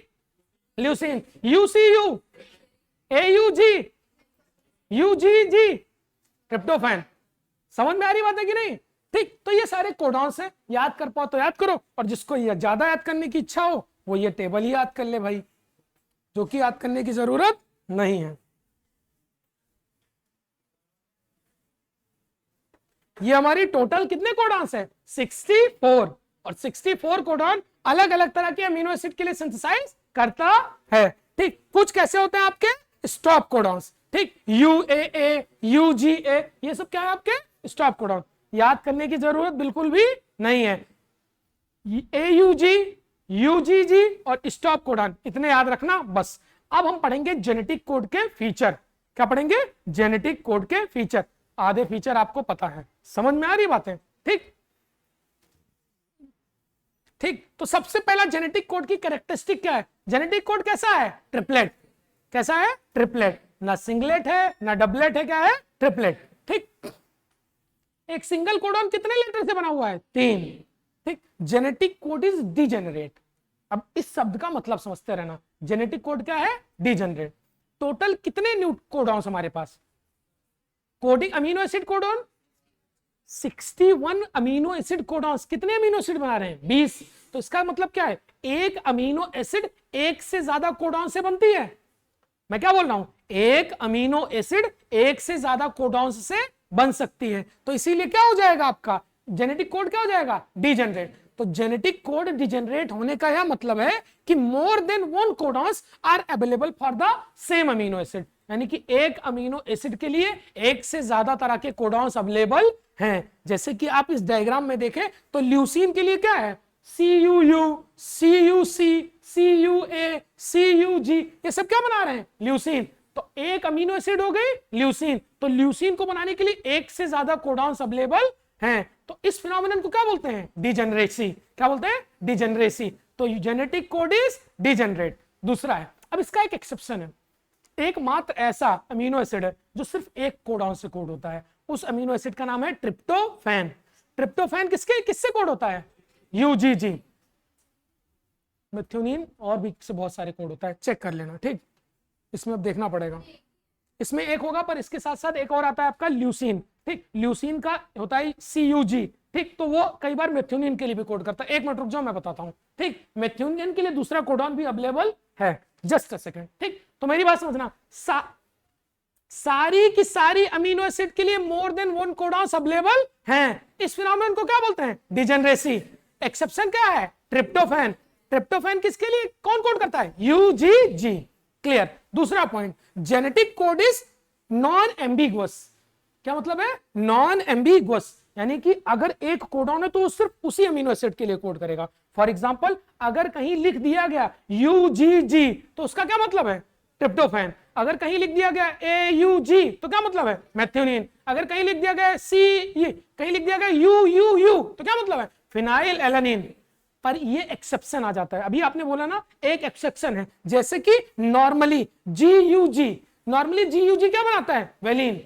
leucine. UCU AUG UGG tryptophan. समझ में आ रही बात है कि नहीं? ठीक, तो ये सारे कोडॉन्स हैं। याद कर पाओ तो याद करो, और जिसको ये ज्यादा याद करने की इच्छा हो वो ये टेबल ही याद कर ले भाई, जो कि याद करने की जरूरत नहीं है। ये हमारी टोटल कितने कोडॉन्स है? 64। और 64 कोडॉन अलग अलग तरह के अमीनो एसिड के लिए सिंथेसाइज करता है। ठीक, कुछ कैसे होते हैं आपके? Stop codons. ठीक, UAA, UGA ये सब क्या है? आपके स्टॉप कोडॉन। याद करने की जरूरत बिल्कुल भी नहीं है। AUG, UGG और स्टॉप कोडॉन इतने याद रखना बस। अब हम पढ़ेंगे जेनेटिक कोड के फीचर। क्या पढ़ेंगे? जेनेटिक कोड के फीचर। आधे फीचर आपको पता है। समझ में आ रही बातें? ठीक, ठीक, तो सबसे पहला जेनेटिक कोड की कैरेक्टरिस्टिक क्या है? जेनेटिक कोड कैसा है? ट्रिपलेट। कैसा है? ट्रिपलेट। ना सिंगलेट है ना डबलेट है, क्या है? ट्रिपलेट। ठीक, एक सिंगल कोडॉन कितने लेटर से बना हुआ है? 3। ठीक, जेनेटिक कोड इज डीजेनरेट। अब इस शब्द का मतलब समझते रहना। जेनेटिक कोड क्या है? डीजेनरेट। टोटल कितने कोडॉन्स हमारे पास? Coding amino acid codon 61 amino acid codons. कितने अमीनो एसिड बना रहे हैं? 20। तो इसका मतलब क्या है? एक अमीनो एसिड एक से ज्यादा कोडॉन से बनती है। मैं क्या बोल रहा हूं? एक अमीनो एसिड एक से ज्यादा कोडॉन्स से बन सकती है। तो इसीलिए क्या हो जाएगा आपका जेनेटिक कोड? क्या हो जाएगा? डीजेनरेट। तो जेनेटिक कोड डिजेनरेट होने का यह मतलब है कि more than 1 codons are available for the same amino acid. यानी कि एक अमीनो एसिड के लिए एक से ज्यादा तरह के कोडॉन्स अवेलेबल हैं। जैसे कि आप इस डायग्राम में देखें तो ल्यूसीन के लिए क्या है? CUU, CUC, CUA, CUG ये सब क्या बना रहे हैं? ल्यूसीन। तो एक अमीनो एसिड हो गई ल्यूसीन। तो ल्यूसीन को बनाने के लिए एक से ज्यादा कोडॉन्स अवेलेबल हैं, तो इस फिनोमिनन को क्या बोलते हैं? डिजेनरेसी। क्या बोलते हैं? डिजेनरेसी। तो जेनेटिक कोड इज डिजेनरेट। दूसरा है, अब इसका एक एक्सेप्शन है, एक मात्र ऐसा अमीनो एसिड है जो सिर्फ एक कोडॉन से कोड होता है, उस अमीनो एसिड का नाम है ट्रिप्टोफैन। ट्रिप्टोफैन किससे कोड होता है? यूजीजी। मेथियोनिन और भी से बहुत सारे कोड होता है, चेक कर लेना, ठीक। इसमें अब देखना पड़ेगा, इसमें एक होगा, पर इसके साथ साथ एक और आता है आपका ल्यूसीन, ठीक। ल्यूसीन का होता है CUG, ठीक, तो वो कई बार मेथियोनिन के लिए भी कोड करता है। एक मिनट रुक जाओ, मैं बताता हूं, ठीक। मेथियोनिन के लिए दूसरा कोडॉन भी अवेलेबल है, जस्ट अ सेकंड, ठीक। तो मेरी बात समझना, सारी की सारी अमीनो एसिड के लिए more than one codons available हैं। इस फिनोमेनन को क्या बोलते हैं? डिजेनरेसी। एक्सेप्शन क्या है? ट्रिप्टोफैन। ट्रिप्टोफैन किसके लिए कौन कोड करता है? यूजीजी। क्लियर। दूसरा point, genetic code is non ambiguous. क्या मतलब है? नॉन एम्बिगुअस, यानी कि अगर एक कोडॉन है तो वो सिर्फ उसी अमीनो एसिड के लिए कोड करेगा। फॉर एग्जांपल, अगर कहीं लिख दिया गया यूजीजी तो उसका क्या मतलब है? ट्रिप्टोफैन। अगर कहीं लिख दिया गया AUG तो क्या मतलब है? मेथियोनिन। अगर कहीं लिख दिया गया कहीं लिख दिया गया UUU तो क्या मतलब है? Phenyl alanine. पर ये एक्सेप्शन आ जाता है, अभी आपने बोला ना एक एक्सेप्शन है, जैसे कि नॉर्मली GUG, नॉर्मली GUG क्या बनाता है? वेलिन।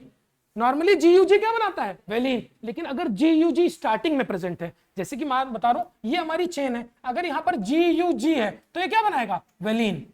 नॉर्मली GUG क्या बनाता है? वेलिन। लेकिन अगर GUG स्टार्टिंग में प्रेजेंट है, जैसे कि मैं बता रहा हूं ये हमारी चेन है, अगर यहां पर GUG है तो ये क्या बनाएगा? वेलिन।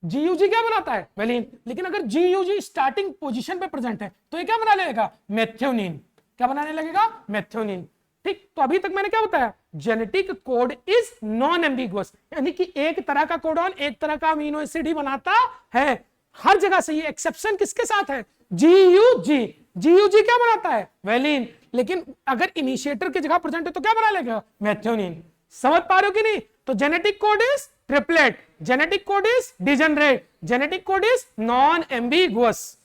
GUG क्या बनाता है? वेलिन। लेकिन अगर GUG स्टार्टिंग पोजीशन पे प्रेजेंट है तो ये क्या बना लेगा? मेथियोनिन। क्या बनाने लगेगा? मेथियोनिन, ठीक। तो अभी तक मैंने क्या बताया? Genetic code is non ambiguous, यानी कि एक तरह का कोडॉन एक तरह का अमीनो एसिड ही बनाता है हर जगह से। ये एक्सेप्शन किसके साथ है? GUG। GUG क्या बनाता है? वेलिन। लेकिन अगर इनिशिएटर की जगह प्रेजेंट है तो क्या बना लेगा? मेथियोनिन। समझ पा रहे हो कि नहीं? तो genetic code is triplet, genetic code is degenerate, genetic code is non ambiguous.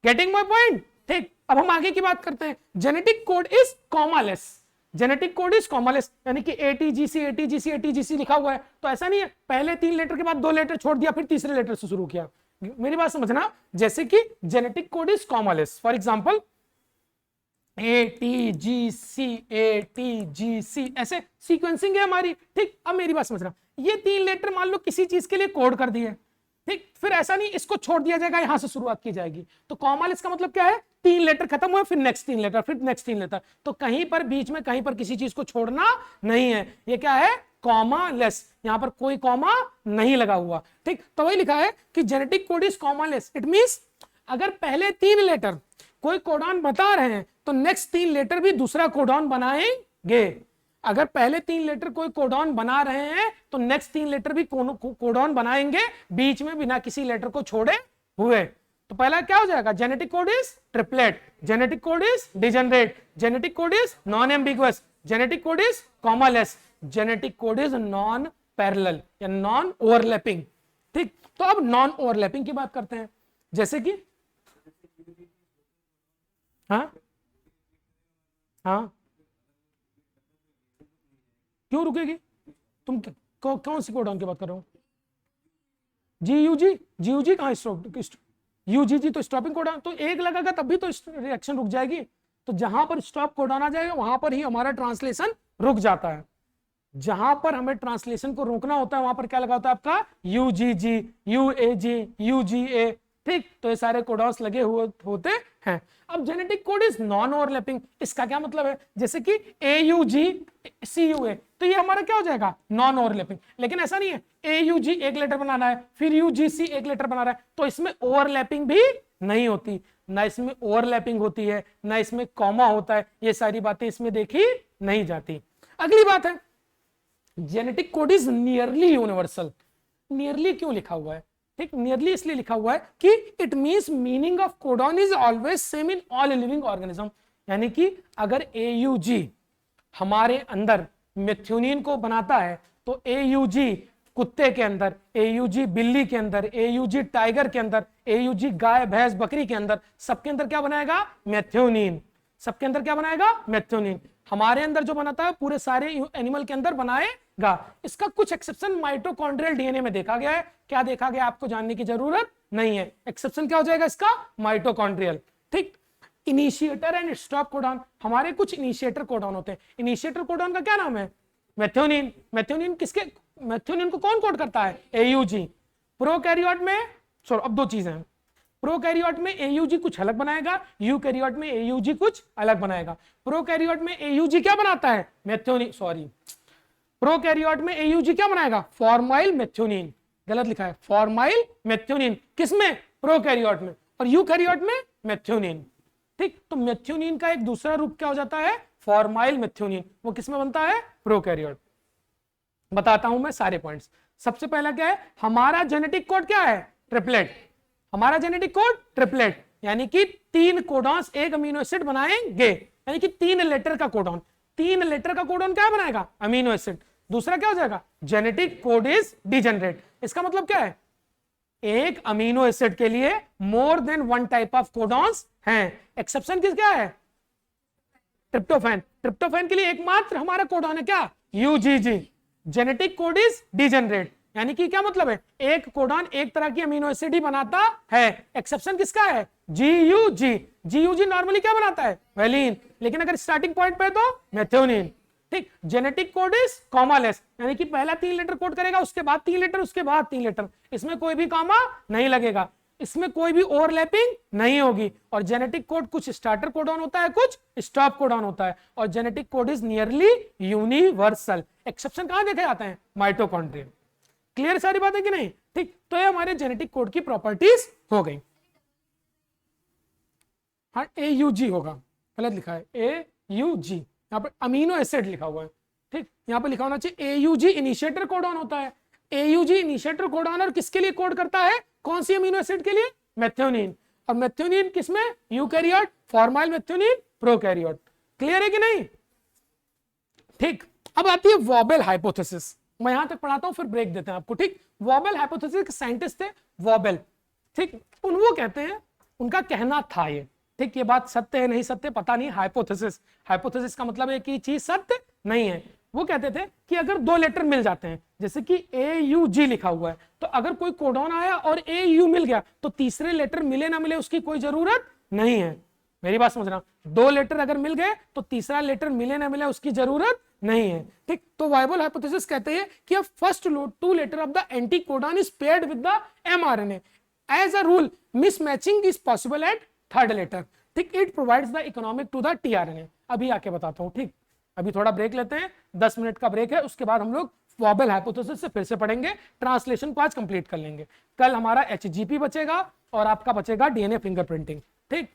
Getting my point? ठीक। अब हम आगे की बात करते हैं। Genetic code is commaless. Genetic code is commaless, यानी कि ATGC लिखा हुआ है तो ऐसा नहीं है पहले 3 लेटर के बाद 2 लेटर छोड़ दिया फिर तीसरे लेटर से शुरू किया। मेरी बात समझना, जैसे कि genetic code is commaless, for example ATGC ऐसे सीक्वेंसिंग है हमारी, ठीक। अब मेरी बात समझना, ये 3 लेटर मान लो किसी चीज के लिए कोड कर दिए, ठीक। फिर ऐसा नहीं इसको छोड़ दिया जाएगा, यहां से शुरुआत की जाएगी। तो कॉमालेस का मतलब क्या है? 3 लेटर खत्म हुए फिर नेक्स्ट 3 लेटर फिर नेक्स्ट 3 लेटर, तो कहीं पर बीच में कहीं पर किसी चीज को छोड़ना नहीं है। ये क्या है? कॉमालेस। यहां पर कोई कॉमा नहीं लगा हुआ, ठीक। तो वही लिखा है कि genetic code is commaless. It means अगर पहले 3 लेटर कोई कोडॉन बता रहे हैं तो नेक्स्ट 3 लेटर भी दूसरा कोडॉन बनाएंगे। अगर पहले 3 लेटर कोई कोडॉन बना रहे हैं तो नेक्स्ट 3 लेटर भी कोडॉन बनाएंगे, बीच में बिना किसी लेटर को छोड़े हुए। तो पहला क्या हो जाएगा? Genetic code is triplet, genetic code is degenerate, genetic code is non ambiguous, genetic code is commaless, genetic code is non parallel या नॉन ओवरलैपिंग, ठीक। तो अब नॉन ओवरलैपिंग की बात करते हैं, जैसे कि हाँ क्यों रुकेगी? तुम कौन सी कोडॉन की बात कर रहे हो? GUG कहाँ स्टॉप? UGG तो स्टॉपिंग कोडॉन, तो एक लगेगा तब भी तो रिएक्शन रुक जाएगी। तो जहां पर स्टॉप कोडॉन आ जाएगा वहां पर ही हमारा ट्रांसलेशन रुक जाता है। जहां पर हमें ट्रांसलेशन को रोकना होता है वहां पर क्या लगा होता है आपका? UGG, UAG, UGA, ठीक। तो ये सारे कोडॉन्स लगे हुए होते हैं। अब genetic code is non overlapping, इसका क्या मतलब है? जैसे कि AUG CUA, तो ये हमारा क्या हो जाएगा? Non overlapping. लेकिन ऐसा नहीं है AUG एक लेटर बनाना है फिर UGC एक लेटर बना रहा है तो इसमें ओवरलैपिंग भी नहीं होती, ना इसमें ओवरलैपिंग होती है ना इसमें कॉमा होता है। ये सारी बातें इसमें देखी नहीं जाती। अगली बात है, genetic code is nearly universal. Nearly क्यों लिखा हुआ है? ठीक, नियरली इसलिए लिखा हुआ है कि it means meaning of codon is always same in all living organism. यानी कि अगर AUG हमारे अंदर मेथियोनिन को बनाता है तो AUG कुत्ते के अंदर, AUG बिल्ली के अंदर, AUG टाइगर के अंदर, AUG गाय भैंस बकरी के अंदर, सबके अंदर क्या बनाएगा? मेथियोनिन। सबके अंदर क्या बनाएगा? मेथियोनिन। हमारे अंदर जो बनाता है पूरे सारे एनिमल के अंदर बनाएगा। इसका कुछ एक्सेप्शन माइटोकॉन्ड्रियल DNA में देखा गया है। क्या देखा गया आपको जानने की जरूरत नहीं है। एक्सेप्शन क्या हो जाएगा इसका? माइटोकॉन्ड्रियल, ठीक। इनिशिएटर एंड स्टॉप कोडॉन, हमारे कुछ इनिशिएटर कोडॉन होते हैं। इनिशिएटर कोडॉन का क्या नाम है? मेथियोनिन। मेथियोनिन किसके, मेथियोनिन को कौन कोड करता है? एयूजी। प्रोकैरियोट में अब दो चीजें हैं, प्रोकैरियोट में एयूजी कुछ अलग बनाएगा, यूकैरियोट में एयूजी कुछ अलग बनाएगा। प्रोकैरियोट में एयूजी क्या बनाता है? मेथियोनिन, सॉरी, प्रोकैरियोट में एयूजी क्या बनाएगा? फॉर्माइल मेथियोनिन, गलत लिखा है, फॉर्माइल मेथियोनिन। किसमें? प्रोकैरियोट में। और यूकैरियोट में मेथियोनिन। ठीक, तो मेथियोनिन का एक दूसरा रूप क्या हो जाता है? Formyl methionine. वो किसमें बनता है? प्रोकैरियोट। बताता हूं मैं सारे पॉइंट्स। सबसे पहला क्या है? हमारा जेनेटिक कोड क्या है? ट्रिपलेट। हमारा जेनेटिक कोड ट्रिपलेट, यानी कि 3 कोडॉन्स एक अमीनो एसिड बनाएंगे, यानी कि 3 लेटर का कोडॉन। 3 लेटर का कोडॉन क्या बनाएगा? Amino acid. दूसरा क्या हो जाएगा? Genetic code is degenerate. इसका मतलब क्या है? एक अमीनो एसिड के लिए मोर देन 1 टाइप ऑफ कोडॉन्स हैं। एक्सेप्शन किस क्या है? ट्रिप्टोफैन। ट्रिप्टोफैन के लिए एकमात्र हमारा कोडॉन है क्या? UGG. Genetic code is degenerate, यानी कि क्या मतलब है? एक कोडॉन एक तरह की अमीनो एसिड ही बनाता है। एक्सेप्शन किसका है? जीयूजी। जीयूजी नॉर्मली क्या बनाता है? वेलिन। लेकिन अगर स्टार्टिंग पॉइंट पे तो मेथियोनिन। ठीक, जेनेटिक कोड इज कॉमालेस, यानी कि पहला 3 लेटर कोड करेगा, उसके बाद 3 लेटर, उसके बाद 3 लेटर, इसमें कोई भी कॉमा नहीं लगेगा, इसमें कोई भी ओवरलैपिंग नहीं होगी। और जेनेटिक कोड कुछ स्टार्टर कोडॉन होता है, कुछ स्टॉप कोडॉन होता है, और genetic code is nearly universal. Exception कहां देखे जाते हैं? माइटोकॉन्ड्रिया। क्लियर सारी बातें कि नहीं? ठीक, तो ये हमारे जेनेटिक कोड की प्रॉपर्टीज हो गई। हाँ, AUG होगा, गलत लिखा है, AUG, यहाँ पर अमीनो एसिड लिखा हुआ है। ठीक, यहाँ पर लिखा होना चाहिए AUG इनिशिएटर कोडॉन होता है। AUG इनिशिएटर कोडॉन और किसके लिए कोड करता है? कौन सी अमीनो एसिड के लिए? मेथियोनिन। और मेथियोनिन किसमें? Eukaryote, formyl methionine, prokaryote. Clear है कि नहीं? ठीक, अब आती है वॉबेल हाइपोथेसिस। मैं यहां तक पढ़ाता हूं, फिर ब्रेक देते हैं आपको। ठीक, वॉबेल हाइपोथेसिस के साइंटिस्ट थे वॉबेल। ठीक, वो कहते हैं, उनका कहना था ये, ठीक, ये बात सत्य है नहीं सत्य पता नहीं, हाइपोथेसिस, हाइपोथेसिस का मतलब है कि चीज सत्य नहीं है। वो कहते थे कि अगर 2 लेटर मिल जाते हैं, जैसे कि AUG लिखा हुआ है, तो अगर कोई कोडॉन आया और AU मिल गया, तो तीसरे लेटर मिले ना मिले उसकी कोई जरूरत नहीं है। मेरी बात समझना, 2 लेटर अगर मिल गए तो तीसरा लेटर मिले ना मिले उसकी जरूरत नहीं है। ठीक, तो वायबल हाइपोथेसिस कहते हैं कि first 2 letter of the anti codon is paired with the mRNA। As a rule mismatching is possible at 3rd letter. ठीक, it provides the economic to the tRNA। अभी आके बताता हूं। ठीक, अभी थोड़ा ब्रेक लेते हैं, 10 मिनट का ब्रेक है, उसके बाद हम लोग वॉबेल हाइपोथेसिस से फिर से पढ़ेंगे। ट्रांसलेशन को आज कंप्लीट कर लेंगे। कल हमारा HGP बचेगा और आपका बचेगा DNA फिंगरप्रिंटिंग। ठीक,